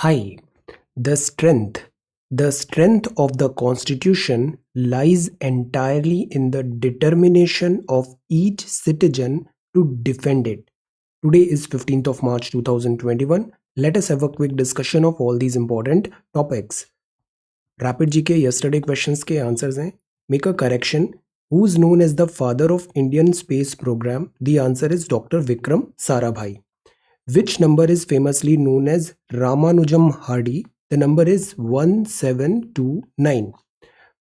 Hi, the strength. The strength of the Constitution lies entirely in the determination of each citizen to defend it. Today is 15th of March 2021. Let us have a quick discussion of all these important topics. Rapid GK yesterday questions के answers हैं. Make a correction. Who is known as the father of Indian space program? The answer is Dr. Vikram Sarabhai. Which number is famously known as Ramanujam Hardy? The number is 1729.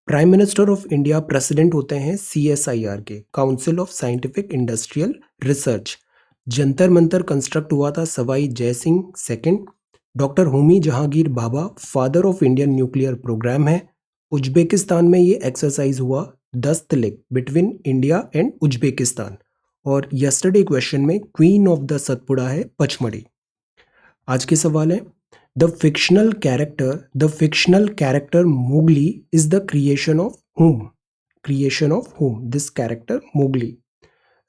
Prime minister of India president होते हैं CSIR के, council of scientific industrial research. Jantar Mantar construct हुआ था Sawai Jai Singh second. Doctor Homi Jahangir Bhabha father of Indian nuclear programme है. Uzbekistan में ये exercise हुआ Dustlik between India and Uzbekistan. और यस्टरडे क्वेश्चन में क्वीन ऑफ द सतपुड़ा है पचमढ़ी. आज के सवाल है the fictional character Mowgli is the creation of whom this character Mowgli.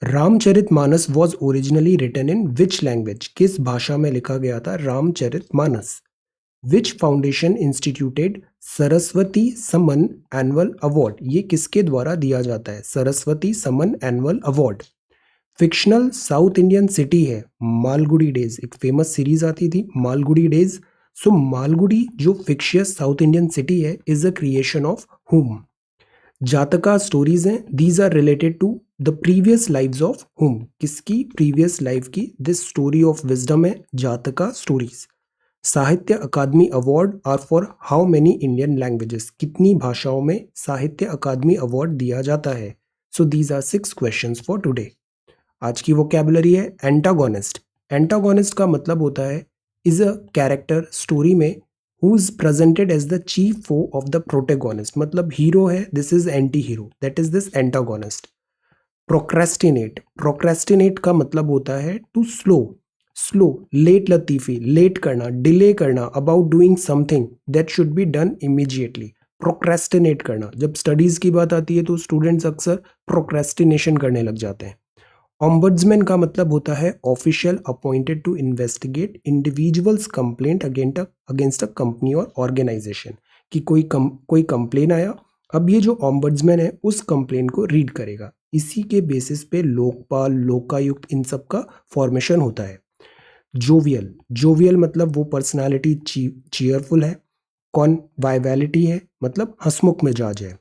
Ramcharitmanas was originally written in which language? किस भाषा में लिखा गया था Ramcharitmanas? Which foundation instituted Saraswati Samman annual award? ये किसके द्वारा दिया जाता है Saraswati Samman annual award? Fictional south Indian city है मालगुडी डेज. एक फेमस सीरीज आती थी मालगुडी डेज. सो मालगुडी जो फिक्शियस साउथ इंडियन सिटी है is a creation of whom? Jataka stories हैं. These are related to the previous lives of whom? किसकी प्रीवियस लाइफ की? This story of wisdom है Jataka stories. Sahitya Akademi award are for how many Indian languages? कितनी भाषाओं में Sahitya Akademi award दिया जाता है? So these are 6 questions for today. आज की वोकैबुलरी है एंटागोनिस्ट. एंटागोनिस्ट का मतलब होता है इज अ कैरेक्टर स्टोरी में who is presented as the chief foe of the protagonist. मतलब हीरो है, this is anti hero, that is this antagonist. Procrastinate का मतलब होता है टू स्लो लेट लतीफी, लेट करना, डिले करना about doing something that should be done immediately. Procrastinate करना. जब स्टडीज की बात आती है तो स्टूडेंट्स अक्सर प्रोक्रेस्टिनेशन करने लग जाते हैं. ऑम्बड्समैन का मतलब होता है official appointed to investigate individuals complaint against a company और ऑर्गेनाइजेशन. कि कोई कंप्लेन आया, अब ये जो ऑम्बड्समैन है उस कंप्लेन को रीड करेगा. इसी के बेसिस पे लोकपाल, लोकायुक्त, इन सब का फॉर्मेशन होता है. जोवियल मतलब वो पर्सनालिटी चीयरफुल है. कॉन्वाइवेलिटी है मतलब हंसमुख मिजाज है.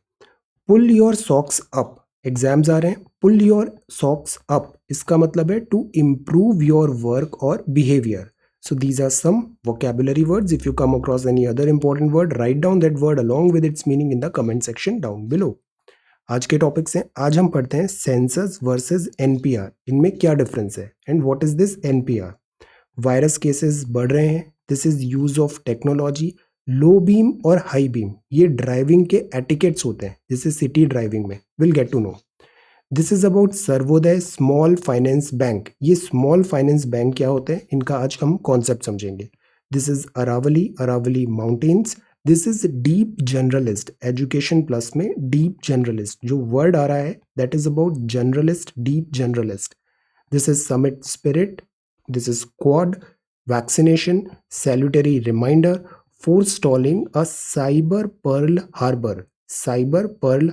Pull your socks up, exams आ रहे हैं. पुल योर सॉक्स अप इसका मतलब है टू इम्प्रूव योर वर्क और behaviour. So these are some vocabulary words. If you come across any other important word, write down that word along with its meaning in the comment section down below. आज के topics हैं. आज हम पढ़ते हैं census versus NPR. इनमें क्या difference है and what is this NPR? Virus cases बढ़ रहे हैं. This is use of technology. Low beam और हाई बीम ये ड्राइविंग के एटिकेट्स होते हैं जैसे सिटी ड्राइविंग में. Will get to know. This is about Sarvodaya small finance bank. ये स्मॉल फाइनेंस बैंक क्या होते हैं इनका आज हम कॉन्सेप्ट समझेंगे. This is Aravalli mountains. This is deep generalist. Education plus में डीप जनरलिस्ट जो वर्ड आ रहा है that is about generalist, deep generalist. This is summit spirit. This is Quad. Vaccination, salutary reminder, forestalling a cyber Pearl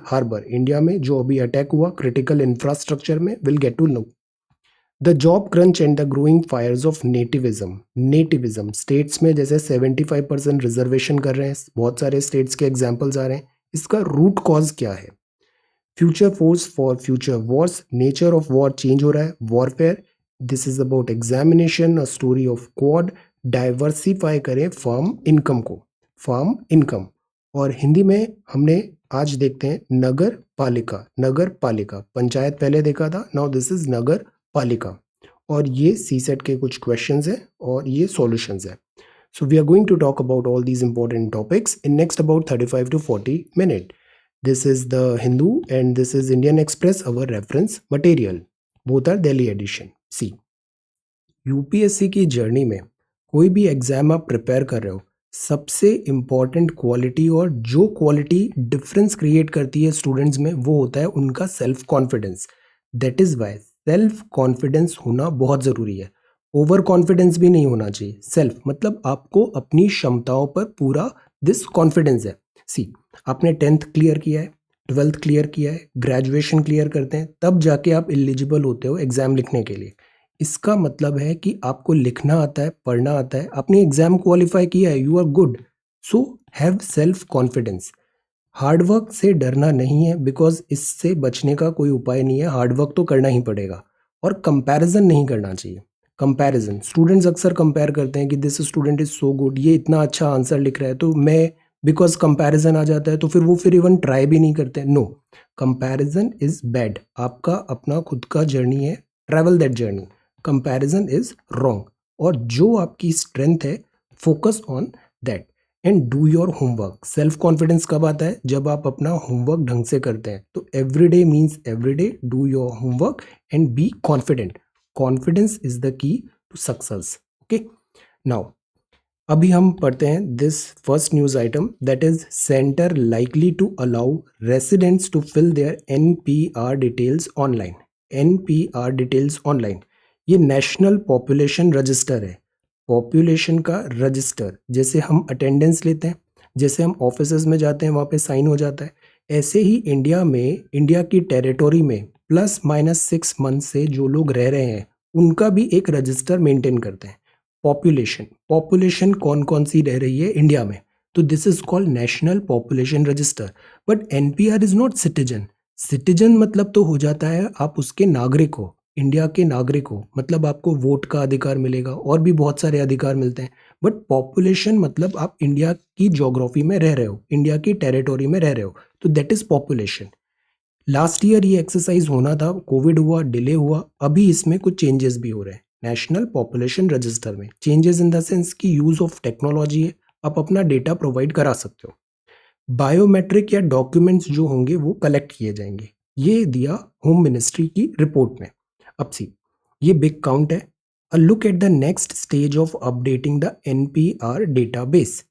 Harbor. India में जो अभी attack हुआ critical infrastructure में. Will get to know. The job crunch and the growing fires of nativism. States में जैसे 75% reservation कर रहे हैं, बहुत सारे स्टेट्स के एग्जाम्पल्स आ रहे हैं. इसका रूट कॉज क्या है? Future force for future wars. Nature of war change हो रहा है. Warfare. This is about examination, a story of Quad. Diversify करें फार्म इनकम को. Farm income. और हिंदी में हमने आज देखते हैं नगर पालिका. पंचायत पहले देखा था, नाउ दिस इज नगर पालिका. और ये सीसेट के कुछ क्वेश्चंस हैं और ये सॉल्यूशंस हैं. So we are going to talk about all these important topics in next about 35 to 40 minutes. This is the Hindu and this is Indian Express, our reference material. Both are Delhi edition. See, UPSC की journey में कोई भी exam आप prepare कर रहे हो, सबसे important quality और जो क्वालिटी डिफरेंस क्रिएट करती है स्टूडेंट्स में वो होता है उनका self confidence. That is why self confidence होना बहुत ज़रूरी है. ओवर कॉन्फिडेंस भी नहीं होना चाहिए। सेल्फ मतलब आपको अपनी क्षमताओं पर पूरा दिस कॉन्फिडेंस है। सी, आपने 10th क्लियर किया है, 12th क्लियर किया है, ग्रेजुएशन क्लियर करते हैं, तब जाके आप एलिजिबल होते हो एग्जाम लिखने के लिए। इसका मतलब है कि आपको लिखना आता है, पढ़ना आता है, आपने एग्जाम क्वालिफाई किया है, you are good. So have self confidence. Hard work से डरना नहीं है, बिकॉज इससे बचने का कोई उपाय नहीं है, हार्ड वर्क तो करना ही पड़ेगा। और कंपैरिजन नहीं करना चाहिए। कंपैरिजन, स्टूडेंट्स अक्सर कंपेयर करते हैं कि this student is so good, ये इतना अच्छा आंसर लिख रहा है तो मैं, बिकॉज कंपैरिजन आ जाता है तो फिर वो फिर इवन ट्राई भी नहीं करते। No, comparison is bad. आपका अपना खुद का जर्नी है, travel that journey. Comparison is wrong. और जो आपकी स्ट्रेंथ है, focus on that and do your homework. Self confidence कब आता है? जब आप अपना होमवर्क ढंग से करते हैं। तो everyday means everyday do your homework and be confident. Confidence is the key to success. Okay, now अभी हम पढ़ते हैं this first news item, that is centre likely to allow residents to fill their NPR details online. NPR details online, ये national population register है। Population का register, जैसे हम attendance लेते हैं, जैसे हम ऑफिसेज में जाते हैं वहाँ पे साइन हो जाता है, ऐसे ही इंडिया में, इंडिया की टेरिटोरी में +-6 मंथ से जो लोग रह रहे हैं उनका भी एक रजिस्टर मेंटेन करते हैं। पॉपुलेशन, पॉपुलेशन कौन कौन सी रह रही है इंडिया में, तो this is called national population register. But NPR is not citizen. Citizen मतलब तो हो जाता है आप उसके नागरिक हो, इंडिया के नागरिक हो, मतलब आपको वोट का अधिकार मिलेगा और भी बहुत सारे अधिकार मिलते हैं। बट पॉपुलेशन मतलब आप इंडिया की ज्योग्राफी में रह रहे हो, इंडिया की टेरिटोरी में रह रहे हो, तो that is population. Last year ये एक्सरसाइज होना था, कोविड हुआ, डिले हुआ, अभी इसमें कुछ चेंजेस भी हो रहे हैं नेशनल पॉपुलेशन रजिस्टर में। चेंजेस इन द सेंस की यूज ऑफ टेक्नोलॉजी है, आप अपना डेटा प्रोवाइड करा सकते हो। बायोमेट्रिक या डॉक्यूमेंट्स जो होंगे वो कलेक्ट किए जाएंगे, ये दिया होम मिनिस्ट्री की रिपोर्ट में। अब सी, ये बिग काउंट है। A look at the next stage of updating the NPR database.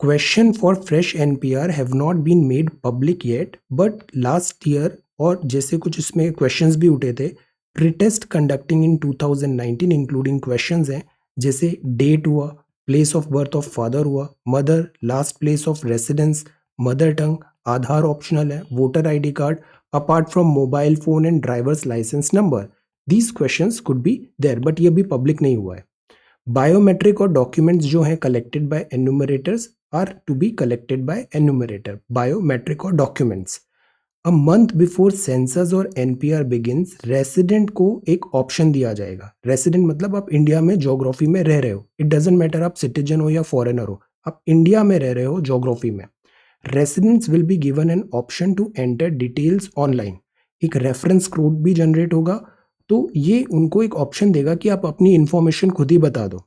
Question for fresh NPR have not been made public yet, but last year, और जैसे कुछ इसमें क्वेश्चंस भी उठे थे, pretest conducting in 2019 including questions हैं, जैसे डेट हुआ, place of birth of father हुआ, mother, last place of residence, mother tongue, Aadhaar optional है, voter ID card, apart from mobile phone and driver's licence number. These questions could be there, but ये अभी public नहीं हुआ है। Biometric और documents जो हैं collected by enumerators are to be collected by enumerator, biometric और documents. A month before census और एनपीआर बिगिंस, रेसिडेंट को एक ऑप्शन दिया जाएगा। रेसिडेंट मतलब आप इंडिया में ज्योग्राफी में रह रहे हो, इट डजेंट मैटर आप सिटीजन हो या फॉरेनर हो, आप इंडिया में रह रहे हो ज्योग्राफी में। Residents will be given an option to enter details online. एक रेफरेंस कोड भी जनरेट होगा, तो ये उनको एक ऑप्शन देगा कि आप अपनी इंफॉर्मेशन खुद ही बता दो।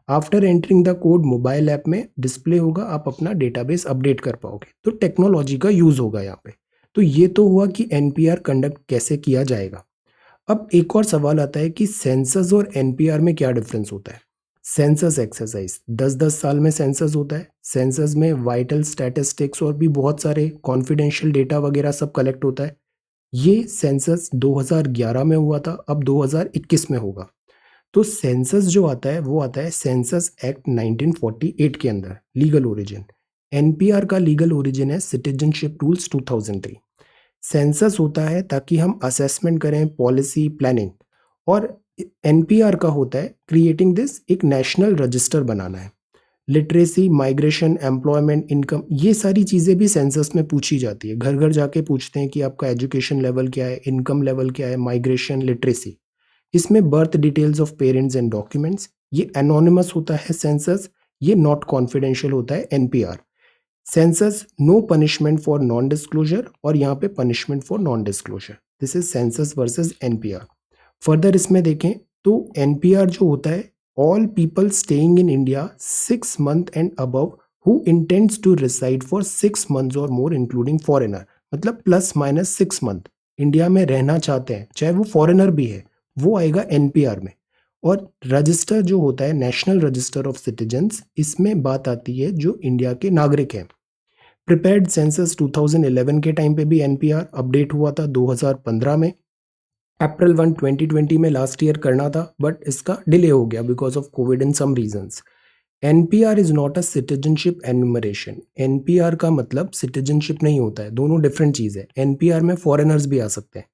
After entering the code mobile app में डिस्प्ले होगा, आप अपना डेटाबेस अपडेट कर पाओगे। तो टेक्नोलॉजी का यूज होगा यहाँ पे। तो ये तो हुआ कि एनपीआर कंडक्ट कैसे किया जाएगा। अब एक और सवाल आता है कि सेंसस और एनपीआर में क्या डिफरेंस होता है। सेंसस एक्सरसाइज 10-10 साल में सेंसस होता है। सेंसस में वाइटल स्टैटिस्टिक्स और भी बहुत सारे कॉन्फिडेंशियल डेटा वगैरह सब कलेक्ट होता है। ये सेंसस 2011 में हुआ था, अब 2021 में होगा। तो सेंसस जो आता है वो आता है सेंसस एक्ट 1948 के अंदर, लीगल ओरिजिन। एनपीआर का लीगल ओरिजिन है सिटीजनशिप रूल्स 2003। सेंसस होता है ताकि हम असेसमेंट करें, पॉलिसी प्लानिंग, और एनपीआर का होता है क्रिएटिंग दिस, एक नेशनल रजिस्टर बनाना है। लिटरेसी, माइग्रेशन, एम्प्लॉयमेंट, इनकम, ये सारी चीज़ें भी सेंसस में पूछी जाती है। घर घर जाके पूछते हैं कि आपका एजुकेशन लेवल क्या है, इनकम लेवल क्या है, माइग्रेशन, लिटरेसी। इसमें birth details of parents and documents, ये एनोनिमस होता है सेंसस, ये नॉट कॉन्फिडेंशियल होता है NPR. Census no punishment for non disclosure, और यहाँ पे punishment for non disclosure. This is census versus NPR. Further इसमें देखें तो एनपीआर जो होता है, all people staying in India 6 month and above who intends to reside for 6 months और मोर इंक्लूडिंग फॉरेनर, मतलब +-6 मंथ इंडिया में रहना चाहते हैं, चाहे वो फॉरेनर भी है, वो आएगा एनपीआर में। और रजिस्टर जो होता है नेशनल रजिस्टर ऑफ सिटीजन्स, इसमें बात आती है जो इंडिया के नागरिक हैं। प्रिपेयर्ड सेंसस 2011 के टाइम पे भी एनपीआर अपडेट हुआ था 2015 में। अप्रैल 1 2020 में लास्ट ईयर करना था, बट इसका डिले हो गया because of covid and some reasons. NPR is not a citizenship enumeration. NPR का मतलब सिटीजनशिप नहीं होता है, दोनों डिफरेंट चीज है। एनपीआर में फॉरेनर्स भी आ सकते हैं।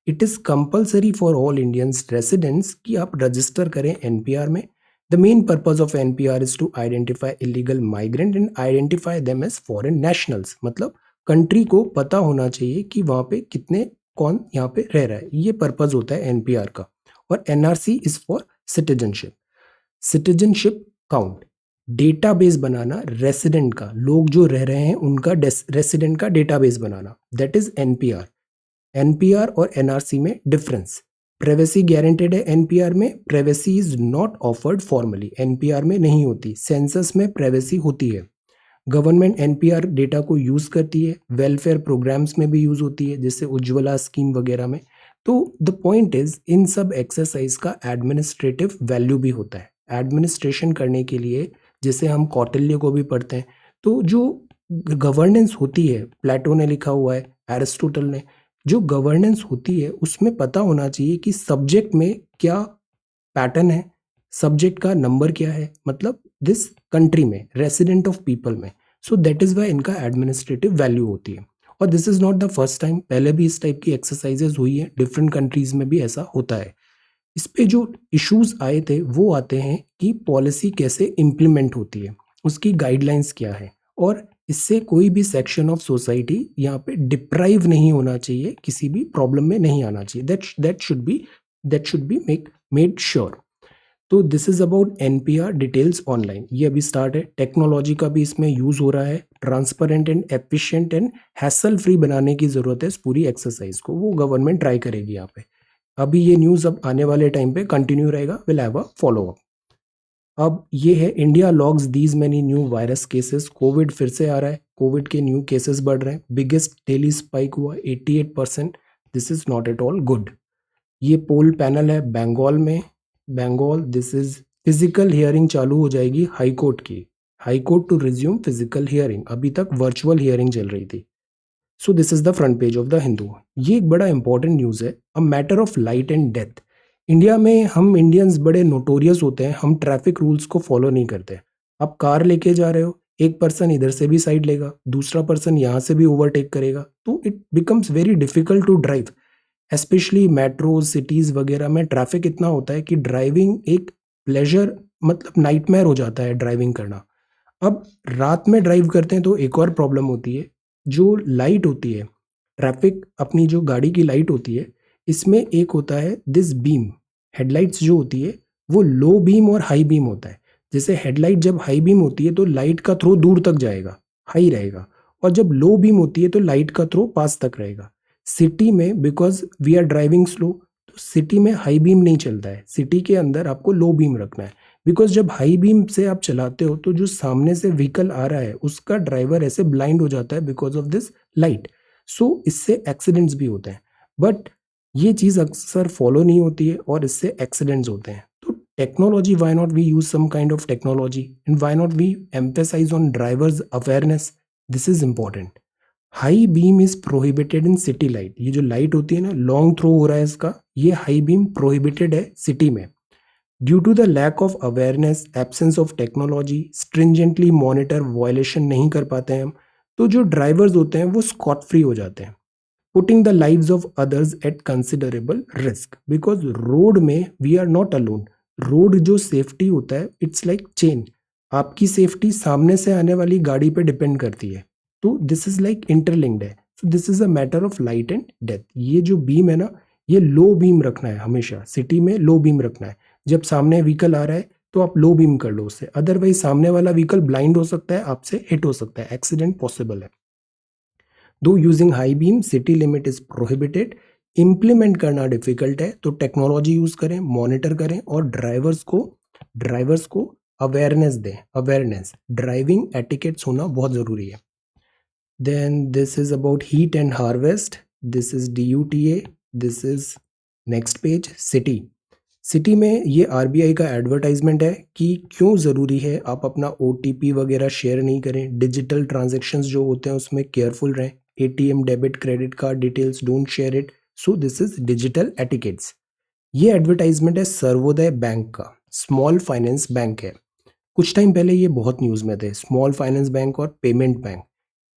It is compulsory for all Indians residents कि आप रजिस्टर करें एनपीआर में। The main purpose of NPR is to identify illegal migrant and identify them as foreign nationals. मतलब कंट्री को पता होना चाहिए कि वहां पे कितने कौन यहाँ पे रह रहा है, ये पर्पज होता है एनपीआर का। और NRC is for citizenship. Citizenship count, database banana resident का, लोग जो रह रहे हैं उनका रेसिडेंट का database banana, that is NPR. NPR और एनआरसी में डिफरेंस, प्राइवेसी गारंटेड है एनपीआर में, privacy is not offered formally, NPR में नहीं होती। सेंसस में प्राइवेसी होती है। गवर्नमेंट एनपीआर डेटा को यूज करती है, वेलफेयर प्रोग्राम्स में भी यूज होती है, जैसे उज्ज्वला स्कीम वगैरह में। तो द पॉइंट इज इन सब एक्सरसाइज का एडमिनिस्ट्रेटिव वैल्यू भी होता है। एडमिनिस्ट्रेशन करने के लिए, जैसे हम कौटिल्य को भी पढ़ते हैं, तो जो गवर्नेंस होती है, प्लेटो ने लिखा हुआ है, एरिस्टोटल ने, जो गवर्नेंस होती है उसमें पता होना चाहिए कि सब्जेक्ट में क्या पैटर्न है, सब्जेक्ट का नंबर क्या है, मतलब दिस कंट्री में, रेसिडेंट ऑफ पीपल में। सो दैट इज वाई इनका एडमिनिस्ट्रेटिव वैल्यू होती है। और this is not the first time, पहले भी इस टाइप की एक्सरसाइजेज हुई है, डिफरेंट कंट्रीज में भी ऐसा होता है। इस पे जो इश्यूज आए थे वो आते हैं कि पॉलिसी कैसे इम्प्लीमेंट होती है, उसकी गाइडलाइंस क्या है, और इससे कोई भी सेक्शन ऑफ सोसाइटी यहाँ पे डिप्राइव नहीं होना चाहिए, किसी भी प्रॉब्लम में नहीं आना चाहिए। That should be made sure. तो this is about NPR details online. ये अभी स्टार्ट है, टेक्नोलॉजी का भी इसमें यूज हो रहा है। Transparent and efficient and hassle free बनाने की जरूरत है इस पूरी एक्सरसाइज को, वो गवर्नमेंट ट्राई करेगी यहाँ पे। अभी ये न्यूज अब आने वाले टाइम पे कंटिन्यू रहेगा, will have a follow up. अब ये है, India logs these many new virus cases. Covid फिर से आ रहा है, कोविड के न्यू केसेस बढ़ रहे हैं, बिगेस्ट डेली स्पाइक हुआ 88%। This is not at all good. ये पोल पैनल है बंगाल में, Bengal, this is physical hearing चालू हो जाएगी हाई कोर्ट की, high court to resume physical hearing, अभी तक वर्चुअल हियरिंग चल रही थी। So this is the front page of the Hindu. ये एक बड़ा इंपॉर्टेंट न्यूज है, a matter of light and death. India में हम इंडियंस बड़े नोटोरियस होते हैं, हम ट्रैफिक रूल्स को फॉलो नहीं करते। आप कार लेके जा रहे हो, एक पर्सन इधर से भी साइड लेगा, दूसरा पर्सन यहाँ से भी ओवरटेक करेगा, तो it becomes very difficult to drive. Specially metro cities वगैरह में ट्रैफिक इतना होता है कि ड्राइविंग एक प्लेजर, मतलब नाइटमेयर हो जाता है ड्राइविंग करना। अब रात में ड्राइव करते हैं तो एक और प्रॉब्लम होती है, जो लाइट होती है, ट्रैफिक अपनी जो गाड़ी की लाइट होती है, इसमें एक होता है दिस बीम, हेडलाइट्स जो होती है वो लो बीम और हाई बीम होता है। जैसे हेडलाइट जब हाई बीम होती है तो लाइट का थ्रो दूर तक जाएगा, हाई रहेगा, और जब लो बीम होती है तो लाइट का थ्रो पास तक रहेगा। सिटी में because we are driving slow, तो सिटी में हाई बीम नहीं चलता है, सिटी के अंदर आपको लो बीम रखना है। बिकॉज जब हाई बीम से आप चलाते हो तो जो सामने से व्हीकल आ रहा है उसका ड्राइवर ऐसे ब्लाइंड हो जाता है बिकॉज ऑफ दिस लाइट। सो इससे एक्सीडेंट्स भी होते हैं, बट ये चीज़ अक्सर फॉलो नहीं होती है और इससे एक्सीडेंट्स होते हैं। तो technology, why not we use some kind of technology and why not we emphasise on drivers awareness, this is important. High beam is prohibited in city light, ये जो लाइट होती है ना, लॉन्ग थ्रो हो रहा है इसका, ये हाई बीम प्रोहिबिटेड है सिटी में। Due to the lack of awareness, absence of technology, stringently monitor, violation नहीं कर पाते हैं हम, तो जो ड्राइवर्स होते हैं वो स्कॉट फ्री हो जाते हैं, putting the lives of others at considerable risk. Because road में we are not alone, road जो सेफ्टी होता है इट्स लाइक चेन, आपकी सेफ्टी सामने से आने वाली गाड़ी पे डिपेंड करती है, तो दिस इज लाइक इंटरलिंक्ड है। So this is a matter of light and death. ये जो बीम है ना, ये लो बीम रखना है, हमेशा सिटी में लो बीम रखना है। जब सामने व्हीकल आ रहा है तो आप लो बीम कर लो उससे, अदरवाइज सामने वाला व्हीकल ब्लाइंड हो सकता है, आपसे हिट हो सकता है, एक्सीडेंट पॉसिबल है। दो using high beam city limit is prohibited, implement करना डिफिकल्ट है, तो टेक्नोलॉजी यूज करें, मॉनिटर करें, और ड्राइवर्स को अवेयरनेस दें, अवेयरनेस, ड्राइविंग एटिकेट्स होना बहुत जरूरी है। Then this is about heat and harvest, this is DUTA, this is next page, city. City में ये आरबीआई का एडवर्टाइजमेंट है कि क्यों ज़रूरी है आप अपना OTP वगैरह शेयर नहीं करें, डिजिटल ट्रांजैक्शंस जो होते हैं उसमें केयरफुल रहें, ATM debit credit card details don't share it, so this is digital etiquettes. ये एडवर्टाइजमेंट है सर्वोदय बैंक का, स्मॉल फाइनेंस बैंक है। कुछ टाइम पहले ये बहुत न्यूज़ में थे, स्मॉल फाइनेंस बैंक और पेमेंट बैंक।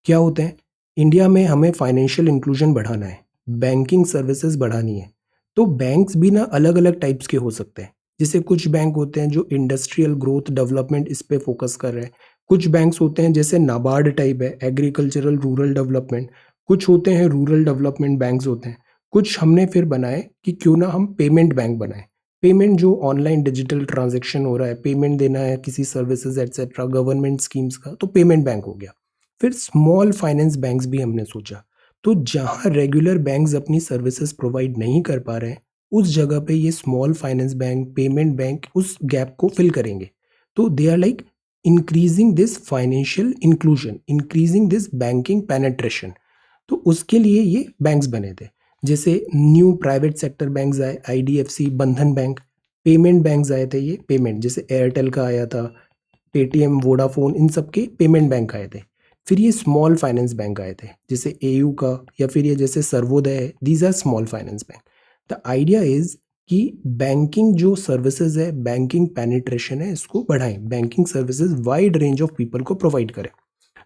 क्या होते हैं? इंडिया में हमें फाइनेंशियल इंक्लूजन बढ़ाना है, बैंकिंग सर्विसेज बढ़ानी है। तो बैंक्स भी ना अलग अलग टाइप्स के हो सकते हैं। जैसे कुछ बैंक होते हैं जो इंडस्ट्रियल ग्रोथ डेवलपमेंट इस पे फोकस कर रहे हैं। कुछ बैंक्स होते हैं जैसे नाबार्ड टाइप है, एग्रीकल्चरल रूरल डेवलपमेंट। कुछ होते हैं रूरल डेवलपमेंट बैंक्स होते हैं। कुछ हमने फिर बनाए कि क्यों ना हम पेमेंट बैंक बनाए। पेमेंट जो ऑनलाइन डिजिटल ट्रांजेक्शन हो रहा है, पेमेंट देना है किसी सर्विसेज एटसेट्रा, गवर्नमेंट स्कीम्स का, तो पेमेंट बैंक हो गया। फिर स्मॉल फाइनेंस बैंक्स भी हमने सोचा। तो जहाँ रेगुलर बैंक्स अपनी सर्विसेज प्रोवाइड नहीं कर पा रहे हैं, उस जगह पे ये small finance bank, payment bank उस गैप को फिल करेंगे। तो they are like increasing this financial inclusion, increasing this banking penetration. तो उसके लिए ये बैंक्स बने थे। जैसे न्यू प्राइवेट सेक्टर बैंक्स आए, IDFC, Bandhan bank. Payment banks आए थे, ये पेमेंट जैसे एयरटेल का आया था, पेटीएम, वोडाफोन, इन सब के पेमेंट बैंक आए थे। फिर ये स्मॉल फाइनेंस बैंक आए थे, जैसे एयू का, या फिर ये जैसे सर्वोदय है, these are small finance bank. The idea is कि बैंकिंग जो सर्विसेज है, बैंकिंग पेनिट्रेशन है, इसको बढ़ाएं, banking services wide range of people को प्रोवाइड करें।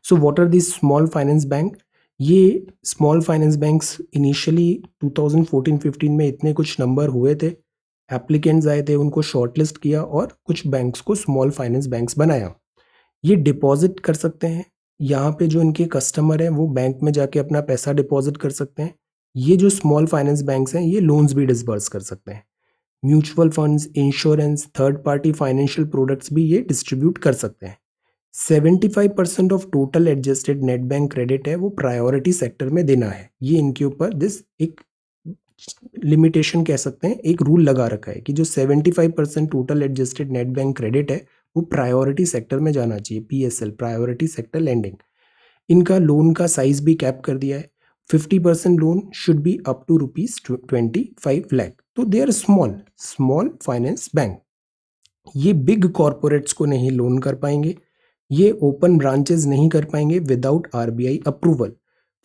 So what are this small finance bank? ये स्मॉल फाइनेंस बैंक्स इनिशियली 2014-15 में इतने कुछ नंबर हुए थे, एप्लीकेंट्स आए थे, उनको शॉर्टलिस्ट किया और कुछ बैंक्स को स्मॉल फाइनेंस बैंक्स बनाया। ये डिपॉजिट कर सकते हैं, यहाँ पे जो इनके कस्टमर हैं वो बैंक में जाके अपना पैसा डिपॉजिट कर सकते हैं। ये जो स्मॉल फाइनेंस बैंक्स हैं ये लोन्स भी डिसबर्स कर सकते हैं। Mutual funds, insurance, third party financial products भी ये डिस्ट्रीब्यूट कर सकते हैं। 75% of total adjusted net bank credit है वो प्रायोरिटी सेक्टर में देना है। ये इनके ऊपर दिस एक लिमिटेशन कह सकते हैं, एक रूल लगा रखा है कि जो 75% total adjusted net bank credit है वो प्रायोरिटी सेक्टर में जाना चाहिए, पीएसएल, प्रायोरिटी सेक्टर लैंडिंग। इनका लोन का साइज भी कैप कर दिया है, 50% loan should be up to ₹25 lakh. तो they are small small finance bank. ये बिग कॉरपोरेट्स को नहीं लोन कर पाएंगे, ये ओपन ब्रांचेस नहीं कर पाएंगे without RBI approval.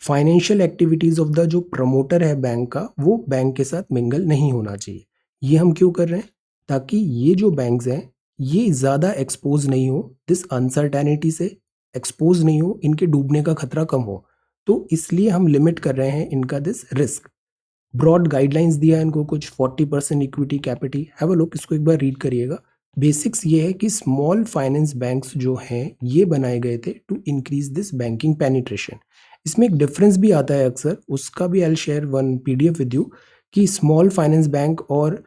Financial activities of the जो प्रमोटर है बैंक का, वो बैंक के साथ मिंगल नहीं होना चाहिए। ये हम क्यों कर रहे हैं? ताकि ये जो बैंक्स हैं ये ज़्यादा एक्सपोज नहीं हो, दिस अनसर्टेनिटी से एक्सपोज नहीं हो, इनके डूबने का खतरा कम हो। तो इसलिए हम लिमिट कर रहे हैं इनका दिस रिस्क। ब्रॉड गाइडलाइंस दिया है इनको, कुछ 40% इक्विटी कैपिटी। हैव अ लुक, इसको एक बार रीड करिएगा। बेसिक्स ये है कि स्मॉल फाइनेंस बैंक्स जो हैं ये बनाए गए थे to increase this banking penetration. इसमें एक डिफरेंस भी आता है अक्सर, उसका भी I share one PDF with you कि स्मॉल फाइनेंस बैंक और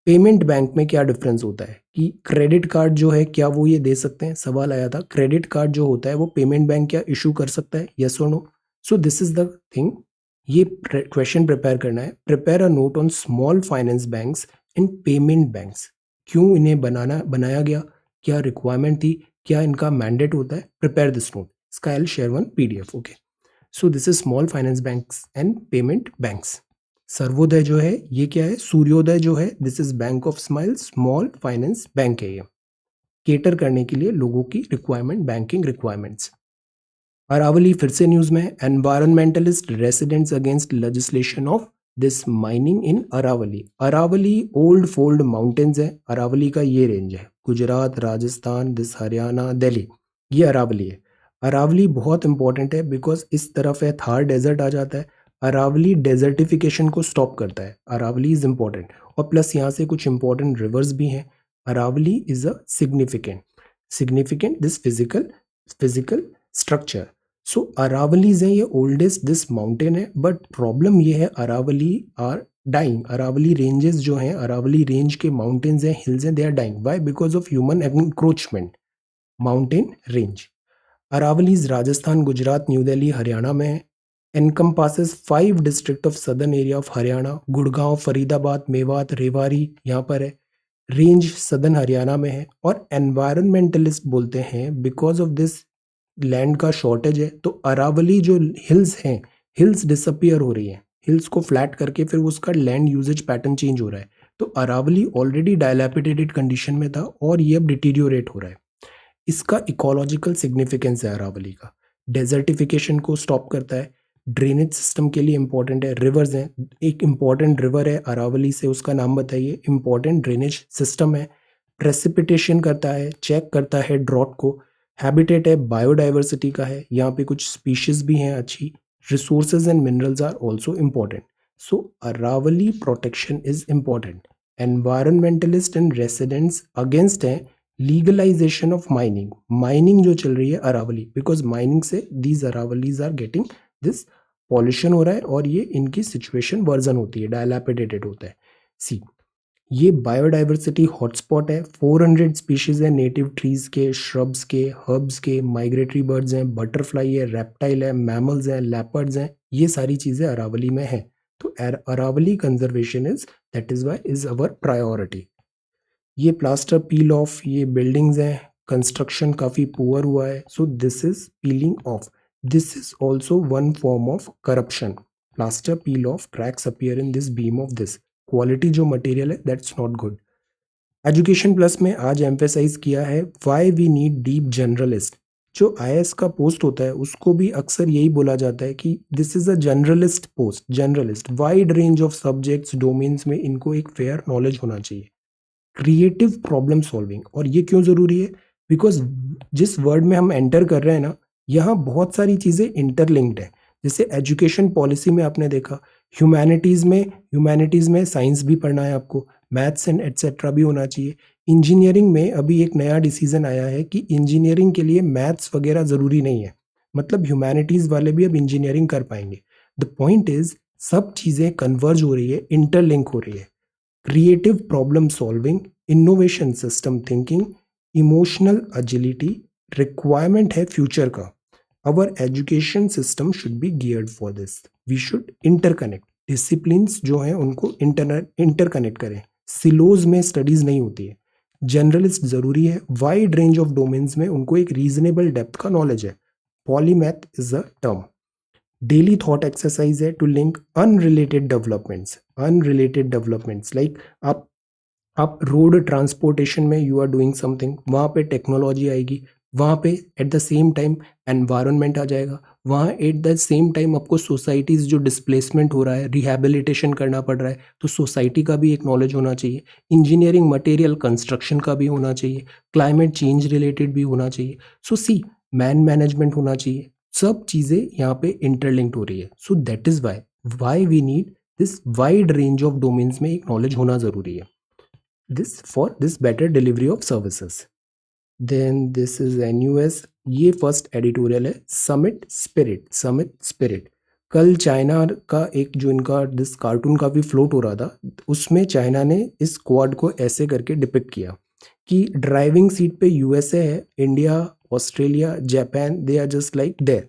पेमेंट बैंक में क्या डिफरेंस होता है। कि क्रेडिट कार्ड जो है क्या वो ये दे सकते हैं? सवाल आया था, क्रेडिट कार्ड जो होता है वो पेमेंट बैंक क्या इशू कर सकता है, यस और no? So this is the thing. ये क्वेश्चन प्रिपेयर करना है, prepare a note on small finance banks and payment banks. क्यों इन्हें बनाया गया, क्या रिक्वायरमेंट थी, क्या इनका मैंडेट होता है? प्रिपेयर दिस नोट, इसका आई share one PDF. Okay, so this is small finance banks and payment banks. Sarvodaya जो है ये क्या है? सूर्योदय जो है this is bank of smile, small finance bank है ये, केटर करने के लिए लोगों की रिक्वायरमेंट, बैंकिंग रिक्वायरमेंट्स। अरावली फिर से न्यूज में, environmentalist residents against legislation of this mining in Aravalli. Aravalli old fold mountains है, अरावली का ये रेंज है, गुजरात, राजस्थान, दिस हरियाणा, दिल्ली, ये अरावली है। अरावली बहुत इंपॉर्टेंट है बिकॉज इस तरफ है थार डेजर्ट आ जाता है। अरावली डेजर्टिफिकेशन को स्टॉप करता है, अरावली इज इंपॉर्टेंट। और प्लस यहाँ से कुछ इंपॉर्टेंट रिवर्स भी हैं। Aravalli is a significant this physical structure. So Aravallis हैं, ये ओल्डेस्ट दिस माउंटेन है, बट प्रॉब्लम ये है Aravalli are dying. Aravalli ranges जो हैं, अरावली रेंज के माउंटेन्स हैं, हिल्स हैं, they are dying. Why? Because of human encroachment. Mountain range Aravallis Rajasthan, Gujarat, new Delhi, Haryana में है। Encompasses 5 district of southern area of Haryana, Gurgaon, Faridabad, Mewat, Rewari यहाँ पर है। रेंज सदर्न हरियाणा में है। और एनवायरमेंटलिस्ट बोलते हैं बिकॉज ऑफ दिस लैंड का शॉर्टेज है, तो अरावली जो हिल्स हैं, हिल्स डिसअपियर हो रही हैं, हिल्स को फ्लैट करके फिर उसका लैंड यूजेज पैटर्न चेंज हो रहा है। तो अरावली ऑलरेडी डायलैपिडेटेड कंडीशन में था और ये अब डिटीरियोरेट हो रहा है। इसका इकोलॉजिकल सिग्निफिकेंस है अरावली का, डेजर्टिफिकेशन को स्टॉप करता है, ड्रेनेज सिस्टम के लिए इंपॉर्टेंट है। रिवर्स हैं, एक इंपॉर्टेंट रिवर है अरावली से, उसका नाम बताइए, इंपॉर्टेंट ड्रेनेज सिस्टम है। प्रेसिपिटेशन करता है, चेक करता है ड्रॉट को। हैबिटेट है, बायोडाइवर्सिटी का है, यहाँ पे कुछ स्पीशीज भी हैं अच्छी। Resources and minerals are also important. So Aravalli protection is important. Environmentalist and residents against हैं लीगलाइजेशन ऑफ माइनिंग। माइनिंग जो चल रही है अरावली, बिकॉज माइनिंग से these Aravallis are getting this pollution हो रहा है और ये इनकी सिचुएशन वर्जन होती है, डायलैपिडेटेड होता है। सी, ये बायोडाइवर्सिटी हॉटस्पॉट है। 400 स्पीशीज है नेटिव ट्रीज के, श्रब्स के, हर्ब्स के, माइग्रेटरी बर्ड्स हैं, बटरफ्लाई है, रेप्टाइल है, मैमल्स हैं, लेपर्ड्स हैं, ये सारी चीज़ें अरावली में हैं। तो Aravalli conservation is, that is why is our priority. ये प्लास्टर पील ऑफ, ये बिल्डिंग्स हैं, कंस्ट्रक्शन काफ़ी पुअर हुआ है, so this is peeling off. This is also one form of corruption. Plaster peel off, cracks appear in this beam of this, quality जो material है that's not good. Education plus में आज emphasise किया है why we need deep generalist. जो IAS का post होता है उसको भी अक्सर यही बोला जाता है कि this is a generalist post. Generalist, wide range of subjects, domains में इनको एक फेयर नॉलेज होना चाहिए। क्रिएटिव प्रॉब्लम सॉल्विंग, और ये क्यों ज़रूरी है, बिकॉज जिस वर्ड में हम एंटर कर रहे हैं ना, यहाँ बहुत सारी चीज़ें इंटरलिंक्ड है। जैसे एजुकेशन पॉलिसी में आपने देखा, ह्यूमैनिटीज़ में साइंस भी पढ़ना है आपको, मैथ्स एंड एट्सेट्रा भी होना चाहिए। इंजीनियरिंग में अभी एक नया डिसीजन आया है कि इंजीनियरिंग के लिए मैथ्स वगैरह ज़रूरी नहीं है, मतलब ह्यूमैनिटीज़ वाले भी अब इंजीनियरिंग कर पाएंगे। द पॉइंट इज, सब चीज़ें कन्वर्ज हो रही है, इंटरलिंक हो रही है। Creative problem solving, innovation, system thinking, emotional agility requirement है फ्यूचर का। Our education system should be geared for this. We should interconnect disciplines जो हैं उनको इंटरकनेक्ट करें। सिलोज में स्टडीज नहीं होती है। जनरलिस्ट जरूरी है, वाइड रेंज ऑफ डोमेन्स में उनको एक रीजनेबल डेप्थ का नॉलेज है। Polymath is a term. Daily thought exercise है to link unrelated developments like आप रोड ट्रांसपोर्टेशन में यू आर डूइंग समथिंग, वहाँ पे टेक्नोलॉजी आएगी, वहाँ पे at the same time environment आ जाएगा, वहाँ एट द सेम टाइम आपको सोसाइटीज़ जो डिस्प्लेसमेंट हो रहा है, रिहैबिलिटेशन करना पड़ रहा है, तो सोसाइटी का भी एक नॉलेज होना चाहिए। इंजीनियरिंग मटेरियल कंस्ट्रक्शन का भी होना चाहिए, क्लाइमेट चेंज रिलेटेड भी होना चाहिए। सो सी, मैन मैनेजमेंट होना चाहिए। सब चीज़ें यहाँ पे इंटरलिंक्ड हो रही है। So that is why we need this wide range of domains में एक नॉलेज होना ज़रूरी है, this for this better delivery of services. Then this is NUS, ये फर्स्ट एडिटोरियल है, समिट स्पिरिट। कल चाइना का एक जो इनका दिस कार्टून काफ़ी फ्लोट हो रहा था, उसमें चाइना ने इस क्वाड को ऐसे करके डिपिक्ट किया कि ड्राइविंग सीट पे USA है, India, Australia, Japan, they are just like there.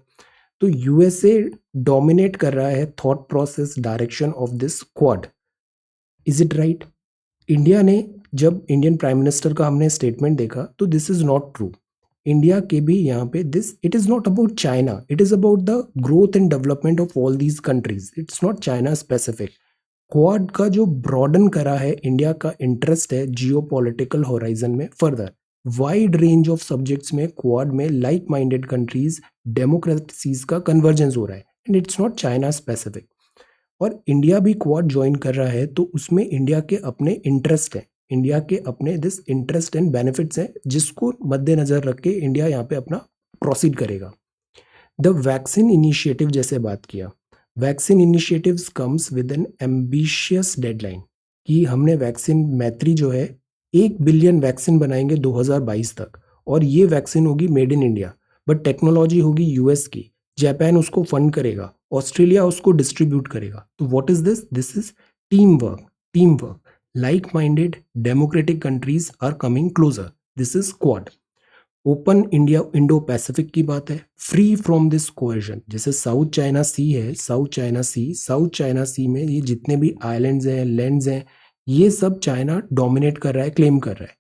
तो USA डोमिनेट कर रहा है thought process, direction of this Quad. Is it right? India ने, जब इंडियन प्राइम मिनिस्टर का हमने स्टेटमेंट देखा तो this is not true. India के भी यहाँ पे this, it is not about China, it is about the growth and development of all these countries, it's not China specific. Quad का जो ब्रॉडन करा है, इंडिया का इंटरेस्ट है जियो पॉलिटिकल होराइजन में further wide range of subjects में, quad में like minded countries, democracies का कन्वर्जेंस हो रहा है, and it's not China specific. और इंडिया भी क्वाड ज्वाइन कर रहा है तो उसमें इंडिया के अपने इंटरेस्ट हैं, इंडिया के अपने दिस इंटरेस्ट एंड बेनिफिट्स हैं, जिसको मद्देनजर रख के इंडिया यहाँ पे अपना प्रोसीड करेगा। द वैक्सीन इनिशिएटिव जैसे बात किया, vaccine initiatives comes with N ambitious deadline कि हमने वैक्सीन मैत्री जो है 1 बिलियन वैक्सीन बनाएंगे 2022 तक, और ये वैक्सीन होगी made in India, but technology होगी यूएस की, जापान उसको फंड करेगा, ऑस्ट्रेलिया उसको डिस्ट्रीब्यूट करेगा। तो what is this? This is team work. Like minded democratic countries are coming closer, this is Quad. Open India Indo Pacific की बात है, फ्री फ्रॉम दिस कोएशन। जैसे साउथ चाइना सी है, साउथ चाइना सी में ये जितने भी आइलैंड्स हैं, लैंड्स हैं, ये सब चाइना डोमिनेट कर रहा है, क्लेम कर रहा है।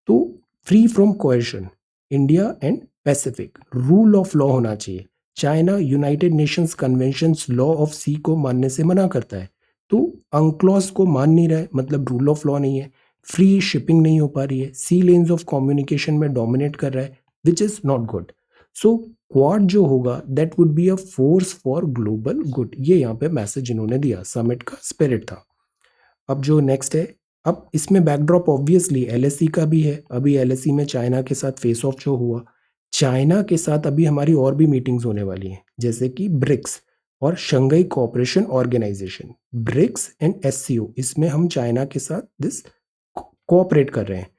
तो free from coercion, India and Pacific, rule of law होना चाहिए। China United Nations conventions law of sea को मानने से मना करता है, तो अंक्लॉज को मान नहीं रहा है, मतलब रूल ऑफ लॉ नहीं है। फ्री शिपिंग नहीं हो पा रही है, सी लेन्स ऑफ कम्युनिकेशन में डोमिनेट कर रहा है, which is not good. So quad जो होगा that would be a force for global good, ये यहाँ पे मैसेज इन्होंने दिया, समिट का स्पिरिट था। अब जो नेक्स्ट है, अब इसमें बैकड्रॉप ऑब्वियसली एलएसई का भी है। अभी एलएसई में चाइना के साथ फेस ऑफ जो हुआ, चाइना के साथ अभी हमारी और भी मीटिंग्स होने वाली हैं, जैसे कि ब्रिक्स और Shanghai cooperation organisation, BRICS and SCO, इसमें हम चाइना के साथ दिस कोऑपरेट कर रहे हैं।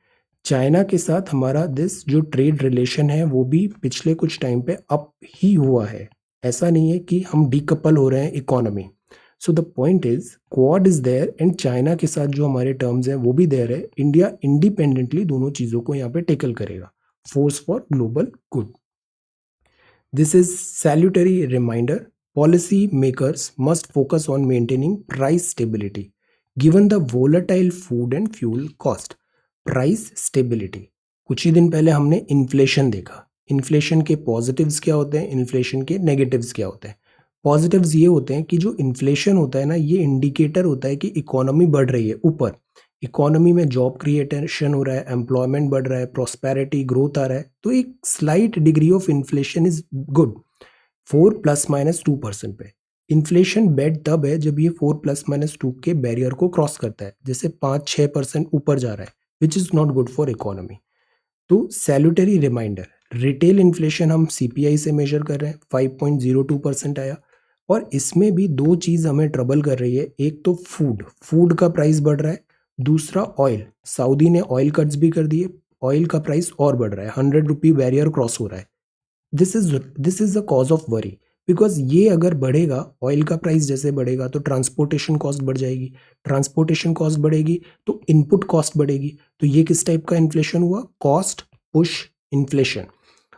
चाइना के साथ हमारा दिस जो ट्रेड रिलेशन है वो भी पिछले कुछ टाइम पे अप ही हुआ है, ऐसा नहीं है कि हम डीकपल हो रहे हैं economy. So the point is Quad is there and China के साथ जो हमारे टर्म्स हैं वो भी देयर है। इंडिया इंडिपेंडेंटली दोनों चीजों को यहाँ पे टेकल करेगा, force for global good. This is salutary reminder, policy makers must focus on maintaining price stability given the volatile food and fuel cost. Price stability, कुछ ही दिन पहले हमने इन्फ्लेशन देखा, इन्फ्लेशन के पॉजिटिव्स क्या होते हैं, इन्फ्लेशन के नेगेटिव्स क्या होते हैं। पॉजिटिव्स ये होते हैं कि जो इन्फ्लेशन होता है ना, ये इंडिकेटर होता है कि इकोनॉमी बढ़ रही है ऊपर, इकोनॉमी में जॉब क्रिएशन हो रहा है, एम्प्लॉयमेंट बढ़ रहा है, प्रॉस्पेरिटी ग्रोथ आ रहा है, तो एक slight degree of inflation is good. 4 ± 2% पे इन्फ्लेशन बेड तब है जब ये 4 ± 2 के बैरियर को क्रॉस करता है, जैसे 5-6% ऊपर जा रहा है, which is not good for economy. तो सैल्यूटरी रिमाइंडर, रिटेल इन्फ्लेशन हम सीपीआई से मेजर कर रहे हैं, 5.02% आया। और इसमें भी दो चीज हमें ट्रबल कर रही है, एक तो फूड का प्राइस बढ़ रहा है, दूसरा ऑयल, सऊदी ने ऑयल कट्स भी कर दिए, ऑयल का प्राइस और बढ़ रहा है, 100 रुपी बैरियर क्रॉस हो रहा है। This is the cause of worry, because ये अगर बढ़ेगा, ऑयल का प्राइस जैसे बढ़ेगा तो ट्रांसपोर्टेशन कॉस्ट बढ़ जाएगी, ट्रांसपोर्टेशन कॉस्ट बढ़ेगी तो इनपुट कॉस्ट बढ़ेगी, तो ये किस टाइप का इन्फ्लेशन हुआ, कॉस्ट पुश इन्फ्लेशन।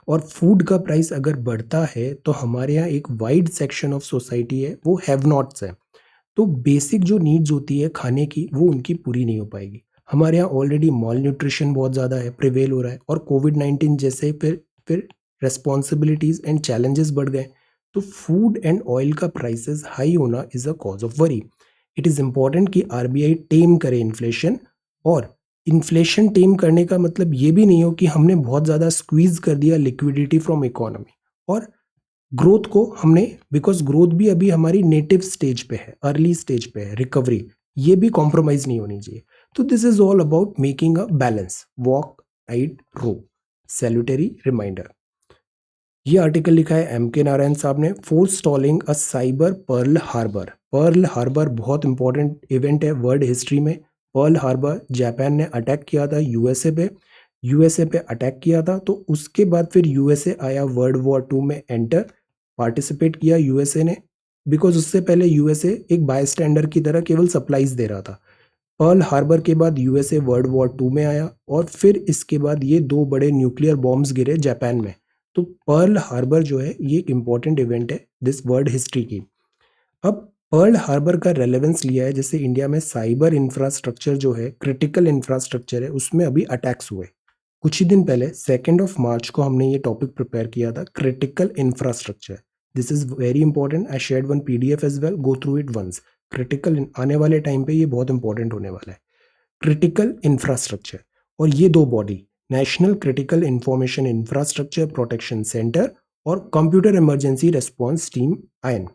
और फूड का प्राइस अगर बढ़ता है तो हमारे यहाँ एक वाइड सेक्शन ऑफ सोसाइटी है वो हैव नॉट्स है, तो बेसिक जो नीड्स होती है खाने की वो उनकी पूरी नहीं हो पाएगी। हमारे यहाँ ऑलरेडी मॉल न्यूट्रिशन बहुत ज़्यादा है, प्रिवेल हो रहा है, और कोविड-19 जैसे फिर रेस्पॉन्सिबिलिटीज एंड चैलेंजेस बढ़ गए, तो फूड एंड ऑयल का प्राइसेस हाई होना is a cause of worry. It is important कि आरबीआई टेम करे इन्फ्लेशन, और इन्फ्लेशन टेम करने का मतलब ये भी नहीं हो कि हमने बहुत ज़्यादा स्क्वीज कर दिया लिक्विडिटी फ्रॉम इकोनॉमी, और ग्रोथ को हमने, बिकॉज ग्रोथ भी अभी हमारी नेटिव स्टेज पे है, अर्ली स्टेज पे है, रिकवरी ये भी कॉम्प्रोमाइज नहीं होनी चाहिए। तो this is all about making a balance, walk right row, salutary reminder. ये आर्टिकल लिखा है एम के नारायण साहब ने, forestalling a cyber Pearl Harbor. Pearl Harbor बहुत इंपॉर्टेंट इवेंट है वर्ल्ड हिस्ट्री में। पर्ल हार्बर जापान ने अटैक किया था यूएसए पे, यूएसए पे अटैक किया था, तो उसके बाद फिर यूएसए आया वर्ल्ड वॉर 2 में एंटर, पार्टिसिपेट किया यूएसए ने, बिकॉज उससे पहले यूएसए एक बाय स्टैंडर की तरह केवल सप्लाईज दे रहा था। पर्ल हार्बर के बाद यूएसए वर्ल्ड वॉर 2 में आया, और फिर इसके बाद ये दो बड़े न्यूक्लियर बॉम्ब्स गिरे जापान में। तो पर्ल हार्बर जो है ये एक इंपॉर्टेंट इवेंट है दिस वर्ल्ड हिस्ट्री की। अब पर्ल हार्बर का रेलेवेंस लिया है, जैसे इंडिया में साइबर इंफ्रास्ट्रक्चर जो है, क्रिटिकल इंफ्रास्ट्रक्चर है, उसमें अभी अटैक्स हुए। कुछ ही दिन पहले 2 मार्च को हमने ये टॉपिक प्रिपेयर किया था, critical infrastructure. This is very important, I shared one PDF as well, go through it once. Critical आने वाले टाइम पे ये बहुत इंपॉर्टेंट होने वाला है, क्रिटिकल इंफ्रास्ट्रक्चर। और ये दो body, national critical information infrastructure protection centre और कंप्यूटर इमरजेंसी रेस्पॉन्स टीम आयन,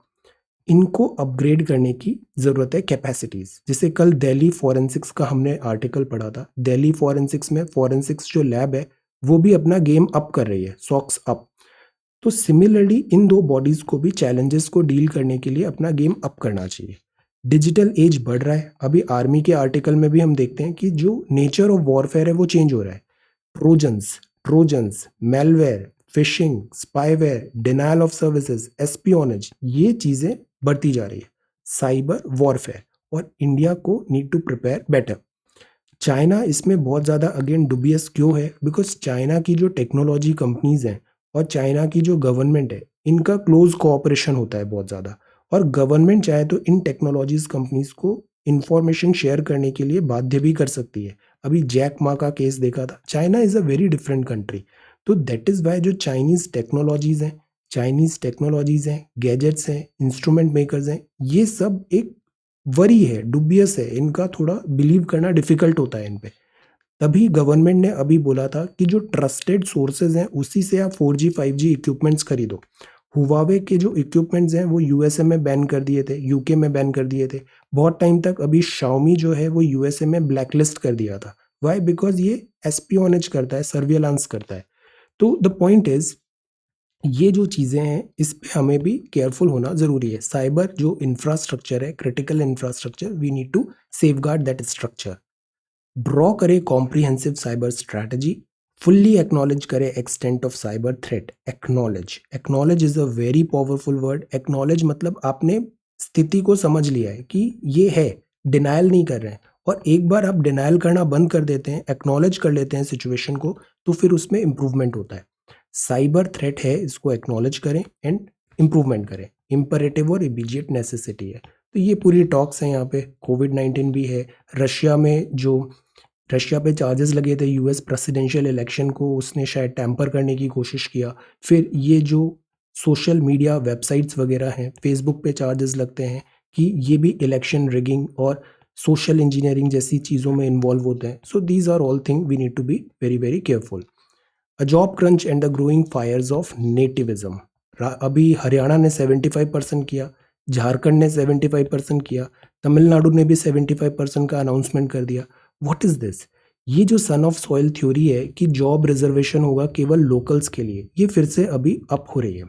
इनको अपग्रेड करने की जरूरत है कैपेसिटीज। जैसे कल दिल्ली फॉरेंसिक्स का हमने आर्टिकल पढ़ा था, दिल्ली फॉरेंसिक्स में फॉरेंसिक्स जो लैब है वो भी अपना गेम अप कर रही है, सॉक्स अप। तो सिमिलरली इन दो बॉडीज को भी चैलेंजेस को डील करने के लिए अपना गेम अप करना चाहिए। डिजिटल एज बढ़ रहा है, अभी आर्मी के आर्टिकल में भी हम देखते हैं कि जो नेचर ऑफ वॉरफेयर है वो चेंज हो रहा है। Trojans, malware, phishing, spyware, denial of services, espionage, ये चीजें बढ़ती जा रही है, साइबर वॉरफेयर, और इंडिया को need to prepare better. China इसमें बहुत ज़्यादा अगेन डुबियस क्यों है, बिकॉज चाइना की जो टेक्नोलॉजी कंपनीज हैं और चाइना की जो गवर्नमेंट है, इनका क्लोज कोऑपरेशन होता है बहुत ज़्यादा, और गवर्नमेंट चाहे तो इन टेक्नोलॉजीज कंपनीज को इंफॉर्मेशन शेयर करने के लिए बाध्य भी कर सकती है। अभी जैक मा का केस देखा था, China is a very different country, तो दैट इज़ वाई जो चाइनीज़ टेक्नोलॉजीज़ हैं, गैजेट्स हैं, इंस्ट्रूमेंट मेकर्स हैं, ये सब एक वरी है, डुबियस है, इनका थोड़ा बिलीव करना डिफिकल्ट होता है इन पे। तभी गवर्नमेंट ने अभी बोला था कि जो ट्रस्टेड सोर्सेज हैं उसी से आप 4G 5G इक्विपमेंट्स खरीदो। हुवावे के जो इक्विपमेंट्स हैं वो यूएसए में बैन कर दिए थे, यूके में बैन कर दिए थे बहुत टाइम तक। अभी शाओमी जो है वो यूएसए में ब्लैकलिस्ट कर दिया था। वाई? बिकॉज ये एस्पियोनेज करता है, सर्विलांस करता है। तो द पॉइंट इज, ये जो चीज़ें हैं इस पे हमें भी केयरफुल होना ज़रूरी है। साइबर जो इंफ्रास्ट्रक्चर है, critical infrastructure, we need to safeguard that structure. Draw करे comprehensive cyber strategy, fully acknowledge करे extent of cyber threat. Acknowledge, acknowledge is a very powerful word. Acknowledge मतलब आपने स्थिति को समझ लिया है कि ये है, डिनायल नहीं कर रहे हैं। और एक बार आप डिनायल करना बंद कर देते हैं, एक्नॉलेज कर लेते हैं सिचुएशन को, तो फिर उसमें इंप्रूवमेंट होता है। साइबर थ्रेट है, इसको एक्नॉलेज करें एंड इम्प्रूवमेंट करें। इम्परेटिव और इमीडिएट नेसेसिटी है। तो ये पूरी टॉक्स हैं यहाँ पे। कोविड-19 भी है। रशिया पे चार्जेस लगे थे, यूएस प्रेसिडेंशियल इलेक्शन को उसने शायद टैम्पर करने की कोशिश किया। फिर ये जो सोशल मीडिया वेबसाइट्स वगैरह हैं, फेसबुक पे चार्जेस लगते हैं कि ये भी इलेक्शन रिगिंग और सोशल इंजीनियरिंग जैसी चीज़ों में इन्वॉल्व होते हैं। So these are all thing we need to be very very careful. A job crunch and the growing fires of nativism. अभी हरियाणा ने 75% किया, झारखंड ने 75% किया, तमिलनाडु ने भी 75% का अनाउंसमेंट कर दिया। What is this? ये जो सन ऑफ सॉइल थ्योरी है कि जॉब रिजर्वेशन होगा केवल लोकल्स के लिए, ये फिर से अभी अप हो रही है।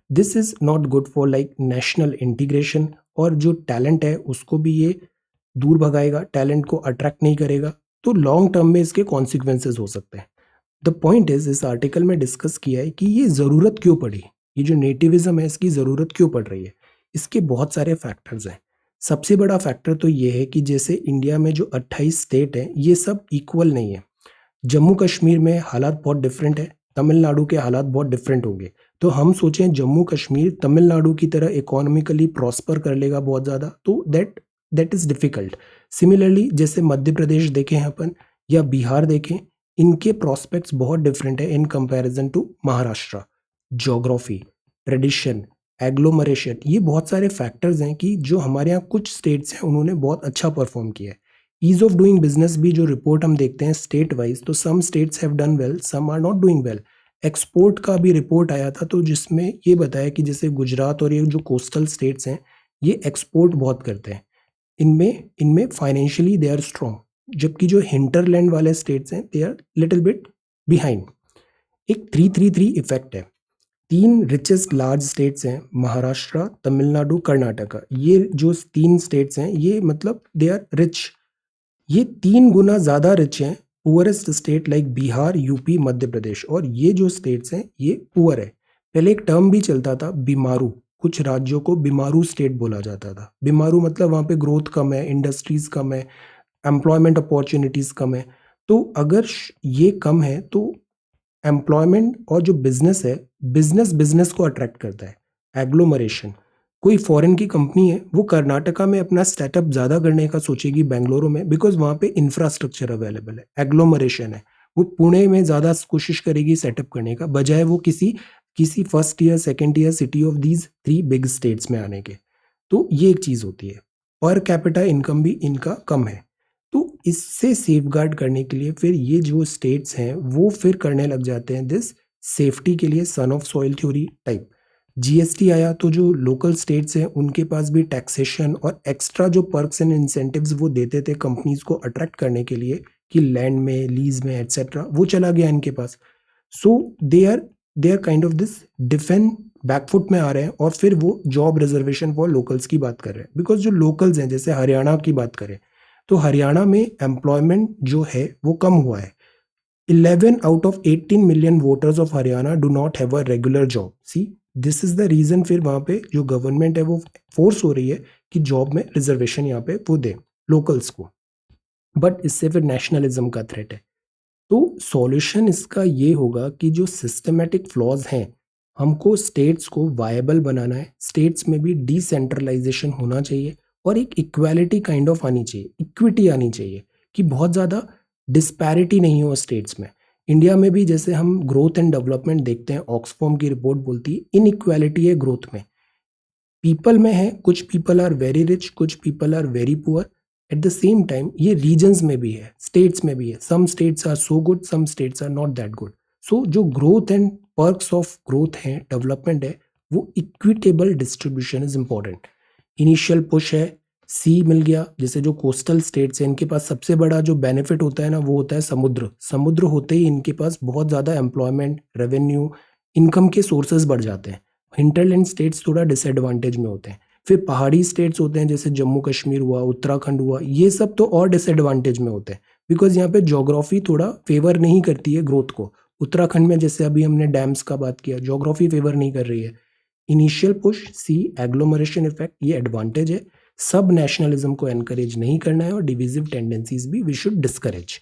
This is not good for like national integration. और जो टैलेंट है उसको भी ये दूर भगाएगा, टैलेंट को अट्रैक्ट नहीं करेगा। तो लॉन्ग टर्म में इसके कॉन्सिक्वेंसेज हो सकते हैं। द पॉइंट इज, इस आर्टिकल में डिस्कस किया है कि ये ज़रूरत क्यों पड़ी, ये जो नेटिविज्म है इसकी ज़रूरत क्यों पड़ रही है। इसके बहुत सारे फैक्टर्स हैं। सबसे बड़ा फैक्टर तो ये है कि जैसे इंडिया में जो 28 स्टेट हैं ये सब इक्वल नहीं है। जम्मू कश्मीर में हालात बहुत डिफरेंट है, तमिलनाडु के हालात बहुत डिफरेंट होंगे। तो हम सोचें जम्मू कश्मीर तमिलनाडु की तरह इकोनॉमिकली प्रॉस्पर कर लेगा बहुत ज़्यादा, तो दैट इज़ डिफ़िकल्ट। सिमिलरली जैसे मध्य प्रदेश देखें अपन या बिहार देखें, इनके प्रॉस्पेक्ट्स बहुत डिफरेंट है in comparison to Maharashtra. Geography, tradition, agglomeration, ये बहुत सारे फैक्टर्स हैं कि जो हमारे यहाँ कुछ स्टेट्स हैं उन्होंने बहुत अच्छा परफॉर्म किया है। ईज ऑफ डूइंग बिजनेस भी जो रिपोर्ट हम देखते हैं स्टेट वाइज, तो some states have done well, some are not doing well. Export का भी रिपोर्ट आया था तो जिसमें ये बताया कि जैसे गुजरात और ये जो कोस्टल स्टेट्स हैं ये एक्सपोर्ट बहुत करते हैं, इनमें इनमें फाइनेंशियली दे आर स्ट्रॉन्ग। जबकि जो हिंटरलैंड वाले स्टेट्स हैं they are little bit behind. एक 3-3-3 इफेक्ट है। तीन रिचेस्ट लार्ज स्टेट्स हैं, महाराष्ट्र, तमिलनाडु, कर्नाटका। ये जो तीन स्टेट्स हैं ये मतलब दे आर रिच। ये 3 गुना ज़्यादा रिच हैं poorest state like Bihar, UP, Madhya Pradesh. और ये जो स्टेट्स हैं ये पुअर है। पहले एक टर्म भी चलता था बीमारू, कुछ राज्यों को बीमारू स्टेट बोला जाता था। बीमारू मतलब वहाँ पे ग्रोथ कम है, इंडस्ट्रीज कम है, एम्प्लॉयमेंट अपॉर्चुनिटीज़ कम है। तो अगर ये कम है तो एम्प्लॉयमेंट और जो बिजनेस है, बिजनेस बिजनेस को अट्रैक्ट करता है। एग्लोमरेशन, कोई फॉरेन की कंपनी है वो कर्नाटका में अपना स्टार्टअप ज़्यादा करने का सोचेगी बेंगलुरु में, बिकॉज वहाँ पे इंफ्रास्ट्रक्चर अवेलेबल है, एग्लोमरेशन है। वो पुणे में ज़्यादा कोशिश करेगी सेटअप करने का, बजाय वो किसी किसी first year second year city of these 3 big states में आने के। तो ये एक चीज़ होती है। पर कैपिटा इनकम भी इनका कम है। तो इससे सेफगार्ड करने के लिए फिर ये जो स्टेट्स हैं वो फिर करने लग जाते हैं दिस सेफ्टी के लिए son of soil theory type. GST आया तो जो लोकल स्टेट्स हैं उनके पास भी टैक्सेशन और एक्स्ट्रा जो पर्क्स एंड इंसेंटिव्स वो देते थे कंपनीज को अट्रैक्ट करने के लिए कि लैंड में, लीज में, एटसेट्रा, वो चला गया इनके पास। So they are kind of this defence backfoot में आ रहे हैं। और फिर वो जॉब रिजर्वेशन फॉर लोकल्स की बात कर रहे हैं। बिकॉज जो लोकल्स हैं, जैसे हरियाणा की बात करें तो हरियाणा में एम्प्लॉयमेंट जो है वो कम हुआ है। 11 out of 18 million voters of Haryana do not have a regular job. See, this is the reason. फिर वहाँ पे जो गवर्नमेंट है वो फोर्स हो रही है कि जॉब में रिजर्वेशन यहाँ पे वो दे लोकल्स को। बट इससे फिर नेशनलिज्म का थ्रेट है। तो सॉल्यूशन इसका ये होगा कि जो सिस्टमेटिक फ्लॉज हैं, हमको स्टेट्स को वायबल बनाना है। स्टेट्स में भी डिसेंट्रलाइजेशन होना चाहिए और एक इक्वालिटी काइंड ऑफ आनी चाहिए, इक्विटी आनी चाहिए कि बहुत ज़्यादा डिस्पैरिटी नहीं हो स्टेट्स में। इंडिया में भी जैसे हम ग्रोथ एंड डेवलपमेंट देखते हैं, ऑक्सफॉर्म की रिपोर्ट बोलती है इनइक्वालिटी है ग्रोथ में। पीपल में है, कुछ पीपल आर वेरी रिच, कुछ people are very poor. At the same time ये रीजन्स में भी है, स्टेट्स में भी है. Some states are so good, some states are not that good. So जो growth and perks of growth है, डेवलपमेंट है, वो equitable distribution is important. Initial push है, सी मिल गया. जैसे जो कोस्टल स्टेट्स हैं, इनके पास सबसे बड़ा जो बेनिफिट होता है ना, वो होता है समुद्र. समुद्र होते ही इनके पास बहुत ज़्यादा एम्प्लॉयमेंट, रेवेन्यू, इनकम के सोर्सेज बढ़ जाते हैं. हिंटरलैंड स्टेट्स थोड़ा डिसएडवांटेज में होते हैं. फिर पहाड़ी स्टेट्स होते हैं, जैसे जम्मू कश्मीर हुआ, उत्तराखंड हुआ, ये सब तो और डिसएडवांटेज में होते हैं, बिकॉज यहाँ पे जोग्राफी थोड़ा फेवर नहीं करती है ग्रोथ को. उत्तराखंड में जैसे अभी हमने डैम्स का बात किया, जोग्राफी फेवर नहीं कर रही है. Initial push, see agglomeration effect, ये एडवांटेज है. सब नेशनलिज्म को एनकरेज नहीं करना है और डिविजिव टेंडेंसीज भी we should discourage.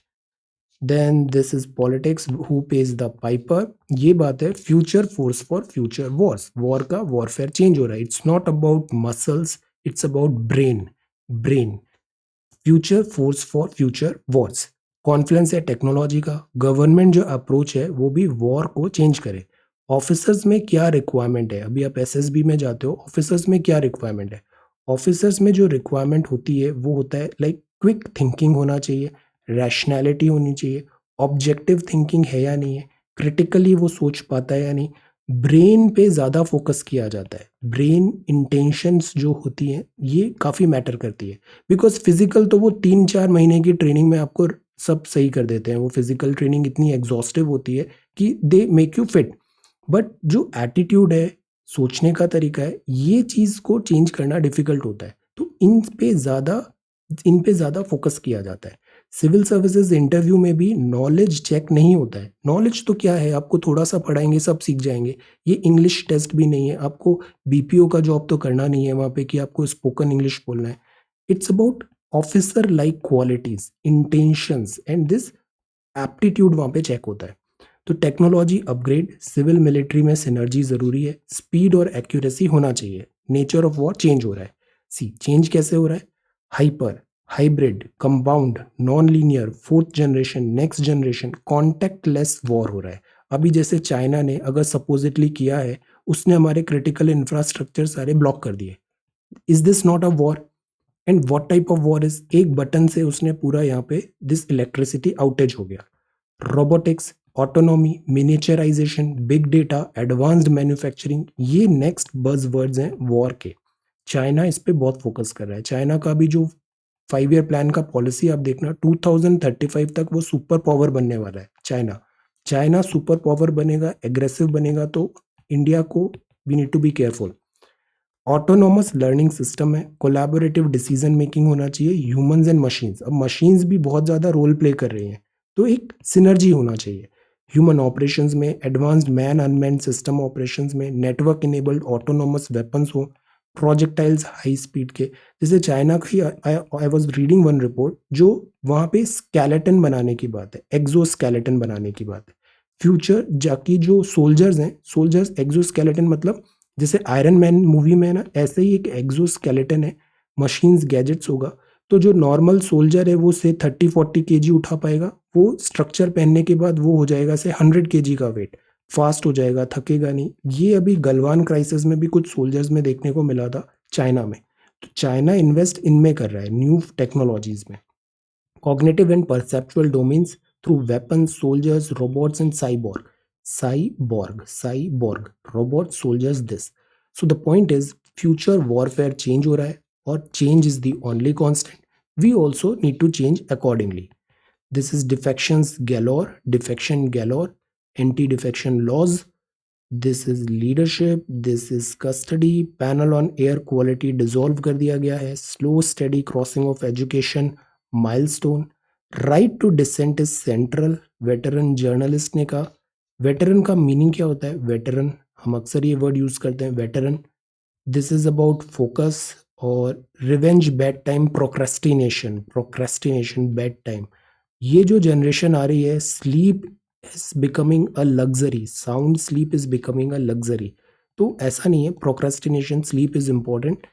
Then this is politics, who pays the piper. ये बात है future force for future wars. War का वॉरफेयर चेंज हो रहा है. It's not about muscles, it's about brain. Brain, future force for future wars. Confluence है technology का. Government जो अप्रोच है वो भी वॉर को चेंज करे. ऑफिसर्स में क्या रिक्वायरमेंट है, अभी आप एसएसबी में जाते हो, ऑफिसर्स में क्या रिक्वायरमेंट है. ऑफिसर्स में जो रिक्वायरमेंट होती है वो होता है लाइक क्विक थिंकिंग होना चाहिए, रैशनैलिटी होनी चाहिए, ऑब्जेक्टिव थिंकिंग है या नहीं है, क्रिटिकली वो सोच पाता है या नहीं. ब्रेन पे ज़्यादा फोकस किया जाता है. ब्रेन इंटेंशंस जो होती हैं ये काफ़ी मैटर करती है. बिकॉज फिजिकल तो वो 3-4 महीने की ट्रेनिंग में आपको सब सही कर देते हैं. वो फिजिकल ट्रेनिंग इतनी एग्जॉस्टिव होती है कि they make you fit. But जो एटीट्यूड है, सोचने का तरीका है, ये चीज़ को चेंज करना डिफिकल्ट होता है. तो इन पे ज़्यादा फोकस किया जाता है. सिविल सर्विसेज इंटरव्यू में भी नॉलेज चेक नहीं होता है. नॉलेज तो क्या है, आपको थोड़ा सा पढ़ाएंगे सब सीख जाएंगे. ये इंग्लिश टेस्ट भी नहीं है. आपको बीपीओ का जॉब तो करना नहीं है वहाँ पे कि आपको स्पोकन इंग्लिश बोलना है. It's about officer like qualities, intentions and this aptitude वहाँ पे चेक होता है. तो टेक्नोलॉजी अपग्रेड, सिविल मिलिट्री में सिनर्जी ज़रूरी है. स्पीड और एक्यूरेसी होना चाहिए. नेचर ऑफ वॉर चेंज हो रहा है. सी चेंज कैसे हो रहा है, hyper, hybrid, compound, non linear, fourth generation, next generation, contact less war हो रहा है. अभी जैसे चाइना ने अगर सपोजिटली किया है, उसने हमारे क्रिटिकल इंफ्रास्ट्रक्चर सारे ब्लॉक कर दिए. Is this not a war? And what type of war is? एक बटन से उसने पूरा यहाँ पे दिस इलेक्ट्रिसिटी आउटेज हो गया. Robotics, autonomy, miniaturisation, big data, advanced manufacturing, ये नेक्स्ट बज वर्ड्स हैं वॉर के. चाइना इस पे बहुत फोकस कर रहा है. चाइना का भी जो 5 ईयर प्लान का पॉलिसी आप देखना, 2035 तक वो सुपर पावर बनने वाला है. चाइना चाइना सुपर पावर बनेगा, एग्रेसिव बनेगा, तो इंडिया को we need to be careful. Autonomous learning system है, कोलैबोरेटिव डिसीजन मेकिंग होना चाहिए, ह्यूमंस एंड मशीन्स. अब मशीन्स भी बहुत ज़्यादा रोल प्ले कर रही हैं, तो एक सिनर्जी होना चाहिए. ह्यूमन ऑपरेशंस में advanced man unmanned system operations में नेटवर्क इनेबल्ड ऑटोनोमस वेपन्स हो, प्रोजेक्टाइल्स हाई स्पीड के. जैसे चाइना की I was reading one report, जो वहाँ पे स्केलेटन बनाने की बात है, एक्सो स्केलेटन बनाने की बात है. फ्यूचर जाकी जो सोल्जर्स हैं, सोल्जर्स एक्सो स्केलेटन मतलब जैसे आयरन मैन मूवी में है ना, ऐसे ही एक एक्सो स्केलेटन है. मशीन्स गैजेट्स होगा, तो जो नॉर्मल सोल्जर है वो से 30-40 kg उठा पाएगा, वो स्ट्रक्चर पहनने के बाद वो हो जाएगा से 100 kg का वेट. फास्ट हो जाएगा, थकेगा नहीं. ये अभी गलवान क्राइसिस में भी कुछ सोल्जर्स में देखने को मिला था चाइना में. तो चाइना इन्वेस्ट इनमें कर रहा है, न्यू टेक्नोलॉजीज में. Cognitive and perceptual domains through weapons, soldiers, robots and cyborg. Cyborg, robot, soldiers, this. So the point is future warfare change हो रहा है और change is the only constant. We also need to change accordingly. This is defection galore, anti-defection laws. This is leadership, this is custody. Panel on air quality dissolve कर दिया गया है. Slow steady crossing of education milestone. Right to dissent is central. Veteran journalist ने कहा. Veteran का meaning क्या होता है? वेटरन, हम अक्सर ये वर्ड यूज करते हैं, veteran. This is about focus और revenge, bedtime, procrastination bedtime. ये जो जनरेशन आ रही है, sleep is becoming a luxury, sound sleep is becoming a luxury. तो ऐसा नहीं है, प्रोक्रेस्टिनेशन, स्लीप इज इम्पॉर्टेंट.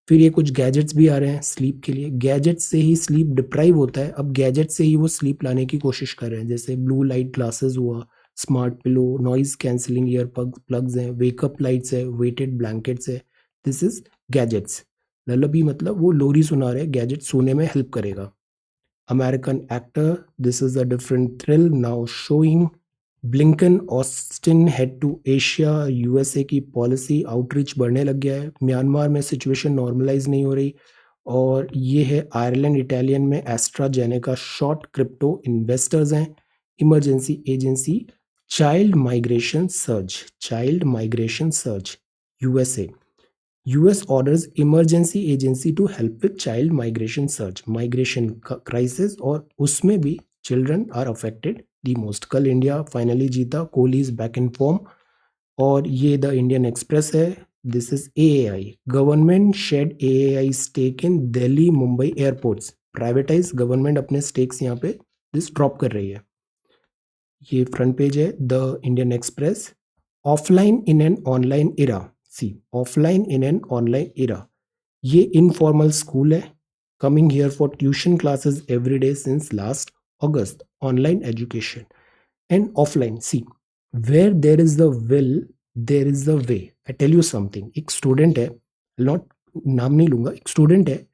फिर ये कुछ गैजेट्स भी आ रहे हैं स्लीप के लिए. गैजेट्स से ही स्लीप डिप्राइव होता है, अब गैजेट से ही वो स्लीप लाने की कोशिश कर रहे हैं. जैसे ब्लू लाइट ग्लासेस हुआ, smart pillow, noise cancelling ear plugs हैं, वेकअप लाइट्स है, वेटेड ब्लैंकेट्स है. This is gadgets. ललबी मतलब वो लोरी सुना रहे, गैजेट सोने में हेल्प करेगा. American actor, this is a different thrill now showing. Blinken Austin head to Asia. USA की पॉलिसी आउटरीच बढ़ने लग गया है. म्यांमार में सिचुएशन नॉर्मलाइज नहीं हो रही. और ये है आयरलैंड इटालियन में एस्ट्राजेनेका शॉर्ट क्रिप्टो इन्वेस्टर्स हैं. Emergency agency child migration surge. Child migration surge USA. US orders emergency agency to help with child migration search. Migration crisis और उसमें भी children are affected the most. कल India finally जीता. Kohli is back in form. और ये the Indian Express है. This is AAI. Government shed AAI stake in Delhi Mumbai airports. Privatise government अपने stakes यहाँ पे दिस ड्रॉप कर रही है. ये फ्रंट पेज है the Indian Express. Offline in an online era. See offline in an online era. ये इनफॉर्मल स्कूल है. Coming here for tuition classes every day since last August. Online education and offline. See where there is the will there is the way. I tell you something. एक student है, not नाम नहीं लूंगा, एक student है,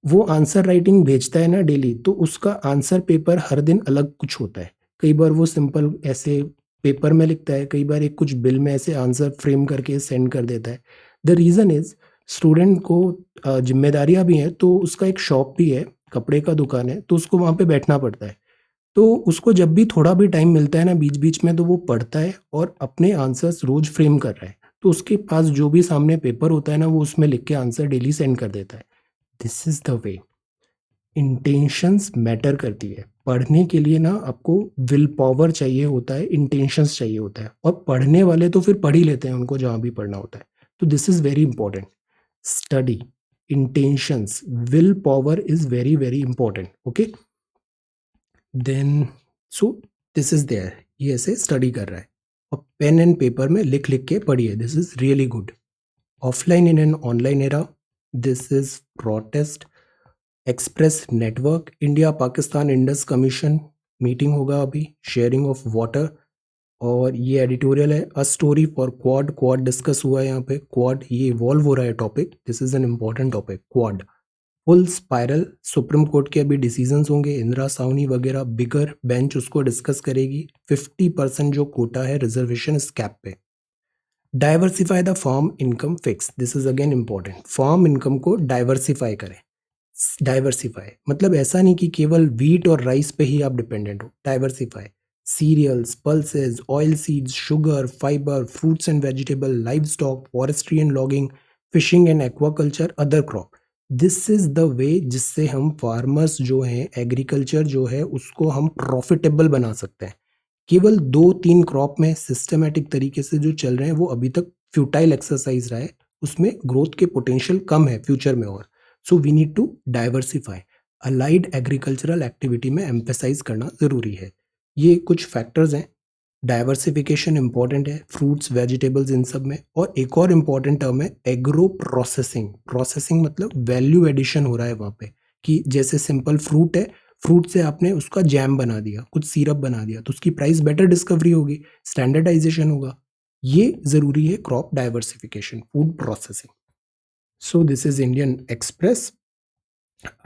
वो answer writing भेजता है ना डेली, तो उसका आंसर पेपर हर दिन अलग कुछ होता है. कई बार वो सिंपल ऐसे पेपर में लिखता है, कई बार एक कुछ बिल में ऐसे आंसर फ्रेम करके सेंड कर देता है. द रीज़न इज स्टूडेंट को जिम्मेदारियां भी हैं, तो उसका एक शॉप भी है, कपड़े का दुकान है, तो उसको वहाँ पे बैठना पड़ता है. तो उसको जब भी थोड़ा भी टाइम मिलता है ना बीच बीच में, तो वो पढ़ता है और अपने आंसर्स रोज फ्रेम कर रहा है. तो उसके पास जो भी सामने पेपर होता है ना, वो उसमें लिख के आंसर डेली सेंड कर देता है. This is the way. Intentions matter करती है. पढ़ने के लिए ना आपको विल पावर चाहिए होता है, इंटेंशंस चाहिए होता है. और पढ़ने वाले तो फिर पढ़ ही लेते हैं उनको जहाँ भी पढ़ना होता है. तो this is very important. Study, intentions, will power is very very important. Okay, then so this is there. ये ऐसे स्टडी कर रहा है और पेन एंड पेपर में लिख लिख के पढ़िए. This is really good. Offline in an online era. This is protest express network. India Pakistan Indus commission meeting होगा अभी. Sharing of water. और ये एडिटोरियल है. A story for quad. Quad discuss हुआ है यहाँ पे. क्वाड ये इवॉल्व हो रहा है topic. This is an important topic. Quad full spiral. Supreme court के अभी डिसीजंस होंगे. इंदिरा सावनी वगैरह बिगर बेंच उसको डिस्कस करेगी. 50% जो कोटा है रिजर्वेशन इस कैप पे. Diversify the farm income fix. This is again important. Farm income को डाइवर्सिफाई करें. डाइवर्सिफाई मतलब ऐसा नहीं कि केवल व्हीट और राइस पे ही आप डिपेंडेंट हो. Diversify. Cereals, pulses, oil seeds, sugar, fibre, fruits and vegetable, live stock, forestry and logging, fishing and aquaculture, other crop. This is the way जिससे हम फार्मर्स जो हैं, एग्रीकल्चर जो है, उसको हम प्रॉफिटेबल बना सकते हैं. केवल 2-3 क्रॉप में सिस्टमेटिक तरीके से जो चल रहे हैं वो अभी तक फ्यूटाइल एक्सरसाइज रहा है. उसमें ग्रोथ के पोटेंशियल कम है फ्यूचर में. और so we need to diversify. Allied agricultural activity में एम्फेसाइज करना ज़रूरी है. ये कुछ फैक्टर्स हैं. डाइवर्सिफिकेशन इंपॉर्टेंट है, फ्रूट्स वेजिटेबल्स इन सब में. और एक और इम्पॉर्टेंट टर्म है एग्रो प्रोसेसिंग. प्रोसेसिंग मतलब वैल्यू एडिशन हो रहा है वहाँ पे. कि जैसे सिंपल फ्रूट है, फ्रूट से आपने उसका जैम बना दिया, कुछ सिरप बना दिया, तो उसकी प्राइस बेटर डिस्कवरी होगी, स्टैंडर्डाइजेशन होगा. ये ज़रूरी है crop diversification, food processing. So this is Indian Express.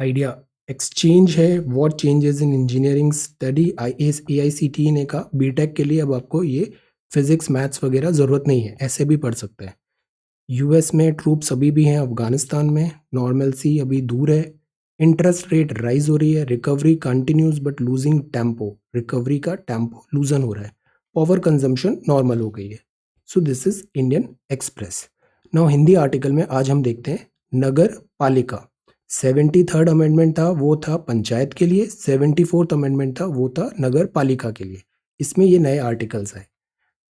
Idea exchange है. What changes in engineering study. AICTE ने कहा बीटेक के लिए अब आपको ये फिजिक्स मैथ्स वगैरह ज़रूरत नहीं है, ऐसे भी पढ़ सकते हैं. यूएस में ट्रूप्स अभी भी हैं. अफगानिस्तान में नॉर्मल सी अभी दूर है. इंटरेस्ट रेट राइज हो रही है. Recovery continues but losing tempo. Recovery का टेम्पो लूजन हो रहा है. पावर कंजम्पशन नॉर्मल हो गई है. So this is Indian express. Now Hindi article में आज हम देखते हैं नगर पालिका. 73rd अमेंडमेंट था, वो था पंचायत के लिए. 74th अमेंडमेंट था, वो था नगर पालिका के लिए. इसमें ये नए आर्टिकल्स आए.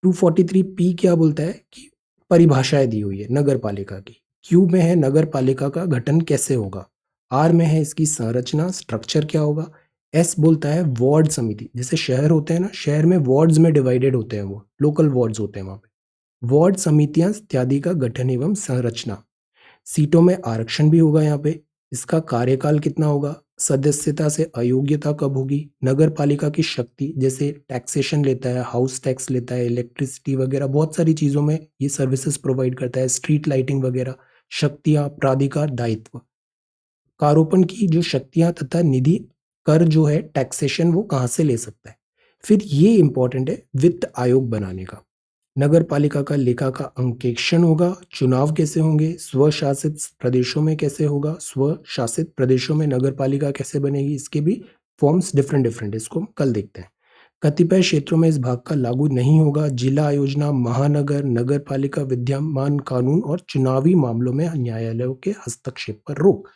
243P क्या बोलता है कि परिभाषाएं दी हुई है नगर पालिका की. क्यू में है नगर पालिका का गठन कैसे होगा. आर में है इसकी संरचना, स्ट्रक्चर क्या होगा. एस बोलता है वार्ड समिति. जैसे शहर होते हैं ना, शहर में वार्ड्स में डिवाइडेड होते हैं, वो लोकल वार्ड्स होते हैं वहाँ पे. वार्ड समितियां इत्यादि का गठन एवं संरचना. सीटों में आरक्षण भी होगा यहाँ पे. इसका कार्यकाल कितना होगा. सदस्यता से अयोग्यता कब होगी. नगर पालिका की शक्ति, जैसे टैक्सेशन लेता है, हाउस टैक्स लेता है, इलेक्ट्रिसिटी वगैरह बहुत सारी चीज़ों में ये सर्विसेज प्रोवाइड करता है, स्ट्रीट लाइटिंग वगैरह. शक्तियां, प्राधिकार, दायित्व। कारोपण की जो शक्तियां तथा निधि, कर जो है टैक्सेशन, वो कहाँ से ले सकता है। फिर ये इंपॉर्टेंट है वित्त आयोग बनाने का। नगर पालिका का लेखा का अंकेक्षण होगा। चुनाव कैसे होंगे, स्वशासित प्रदेशों में कैसे होगा, स्वशासित प्रदेशों में नगर पालिका कैसे बनेगी, इसके भी फॉर्म्स डिफरेंट डिफरेंट, इसको हम कल देखते हैं। कतिपय क्षेत्रों में इस भाग का लागू नहीं होगा। जिला योजना, महानगर, नगर पालिका, विद्यमान कानून और चुनावी मामलों में न्यायालयों के हस्तक्षेप पर रोक।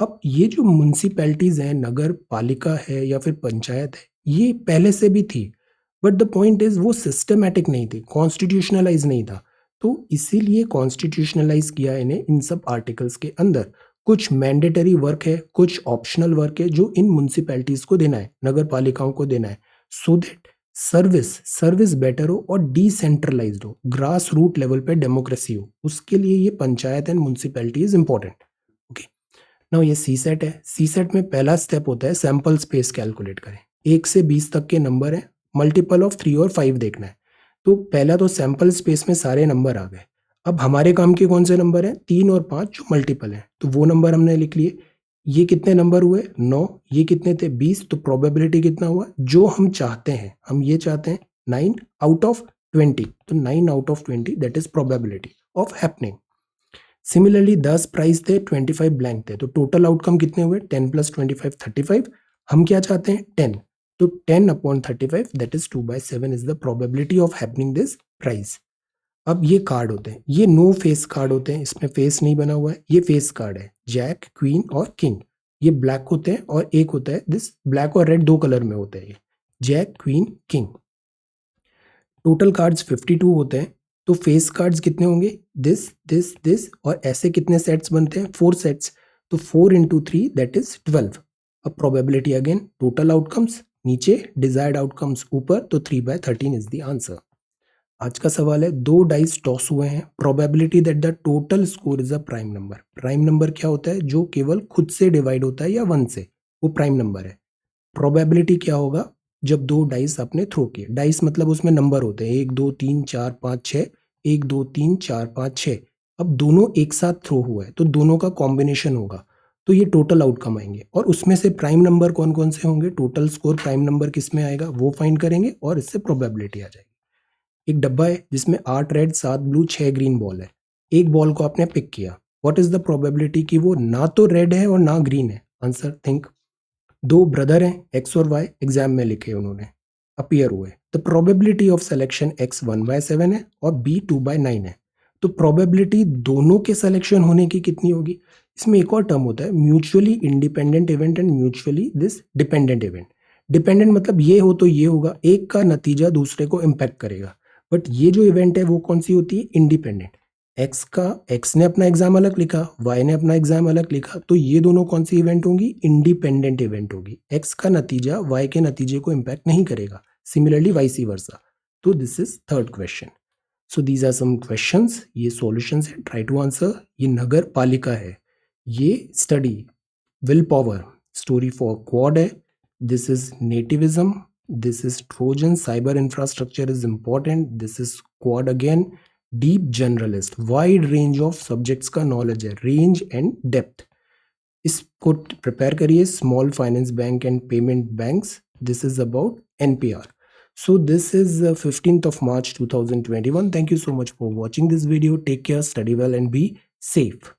अब ये जो म्युनिसिपैलिटीज हैं, नगर पालिका है या फिर पंचायत है, ये पहले से भी थी, बट द पॉइंट इज वो सिस्टमैटिक नहीं थी, कॉन्स्टिट्यूशनलाइज नहीं था। तो इसीलिए कॉन्स्टिट्यूशनलाइज किया इन्हें इन सब आर्टिकल्स के अंदर। कुछ मैंडेटरी वर्क है, कुछ ऑप्शनल वर्क है जो इन म्युनिसिपैलिटीज को देना है, नगर पालिकाओं को देना है, सो दैट सर्विस बेटर हो और डिसेंट्रलाइज्ड हो, ग्रास रूट लेवल पे डेमोक्रेसी हो। उसके लिए ये panchayat and municipality is important. Okay, now ये सी सेट है। सी सेट में पहला स्टेप होता है सैंपल स्पेस कैलकुलेट करें। 1 से 20 तक के नंबर है, मल्टीपल ऑफ 3 और 5 देखना है। तो पहला तो सैंपल स्पेस में सारे नंबर आ गए। अब हमारे काम के कौन से नंबर हैं, 3 और 5 जो मल्टीपल हैं, तो वो नंबर हमने लिख लिए। ये कितने नंबर हुए, 9। ये कितने थे, 20। तो प्रोबेबिलिटी कितना हुआ, जो हम चाहते हैं, हम ये चाहते हैं 9 आउट ऑफ 20, तो 9 out of 20 that is probability of happening. Similarly 10 price थे, 25 ब्लैंक थे, तो टोटल आउटकम कितने हुए, 10 + 25 35। हम क्या चाहते हैं, 10, तो 10/35 that is 2/7 is the probability of happening this price. अब ये कार्ड होते हैं, ये नो फेस कार्ड होते हैं, इसमें फेस नहीं बना हुआ है। ये फेस कार्ड है, जैक, क्वीन और किंग। ये ब्लैक होते हैं और एक होता है दिस, ब्लैक और रेड 2 कलर में होते हैं ये, jack, queen, king. Total cards 52 होते हैं। तो फेस कार्ड्स कितने होंगे, दिस दिस दिस, और ऐसे कितने सेट्स बनते हैं, 4 सेट्स। तो 4 × 3 दैट इज 12। अब प्रोबेबिलिटी अगेन, टोटल आउटकम्स नीचे, डिजायर्ड आउटकम्स ऊपर, तो 3/13 इज द आंसर। आज का सवाल है, 2 डाइस टॉस हुए हैं, probability that the total score is a prime number. Prime number क्या होता है, जो केवल खुद से डिवाइड होता है या 1 से, वो प्राइम नंबर है। प्रोबेबिलिटी क्या होगा, जब 2 डाइस आपने थ्रो किए, डाइस मतलब उसमें नंबर होते हैं 1 2 3 4 5 6, 1 2 3 4 5 6। अब दोनों एक साथ थ्रो हुआ है तो दोनों का कॉम्बिनेशन होगा, तो ये टोटल आउटकम आएंगे। और उसमें से प्राइम नंबर कौन कौन से होंगे, टोटल स्कोर प्राइम नंबर किस में आएगा वो फाइंड करेंगे और इससे प्रोबेबिलिटी आ जाएगी। एक डब्बा है जिसमें 8 रेड 7 ब्लू 6 ग्रीन बॉल है। एक बॉल को आपने पिक किया, व्हाट इज द प्रोबेबिलिटी कि वो ना तो रेड है और ना ग्रीन है, आंसर थिंक। 2 ब्रदर हैं, एक्स और वाई, एग्जाम में लिखे उन्होंने, अपीयर हुए। The probability of selection x 1/7 है और बी 2/9 है। तो प्रोबेबिलिटी दोनों के सिलेक्शन होने की कितनी होगी। इसमें एक और टर्म होता है mutually independent event and mutually this dependent event. Dependent मतलब ये हो तो ये होगा, एक का नतीजा दूसरे को इम्पैक्ट करेगा। बट ये जो इवेंट है वो कौन सी होती है, इंडिपेंडेंट। एक्स ने अपना एग्जाम अलग लिखा, वाई ने अपना एग्जाम अलग लिखा, तो ये दोनों कौन सी इवेंट होंगी, इंडिपेंडेंट इवेंट होगी। एक्स का नतीजा वाई के नतीजे को इम्पैक्ट नहीं करेगा, सिमिलरली वाइस वर्सा। तो this is third question. So these are some questions, ये सॉल्यूशंस है, ट्राई टू आंसर। ये नगर पालिका है, ये study will power story for Quad है, this is nativism, this is Trojan, cyber infrastructure is important, this is Quad again, deep generalist, wide range of subjects का knowledge है, range and depth. इसको prepare करिए, small finance bank and payment banks, this is about NPR. So this is 15th of March 2021. Thank you so much for watching this video. Take care, study well and be safe.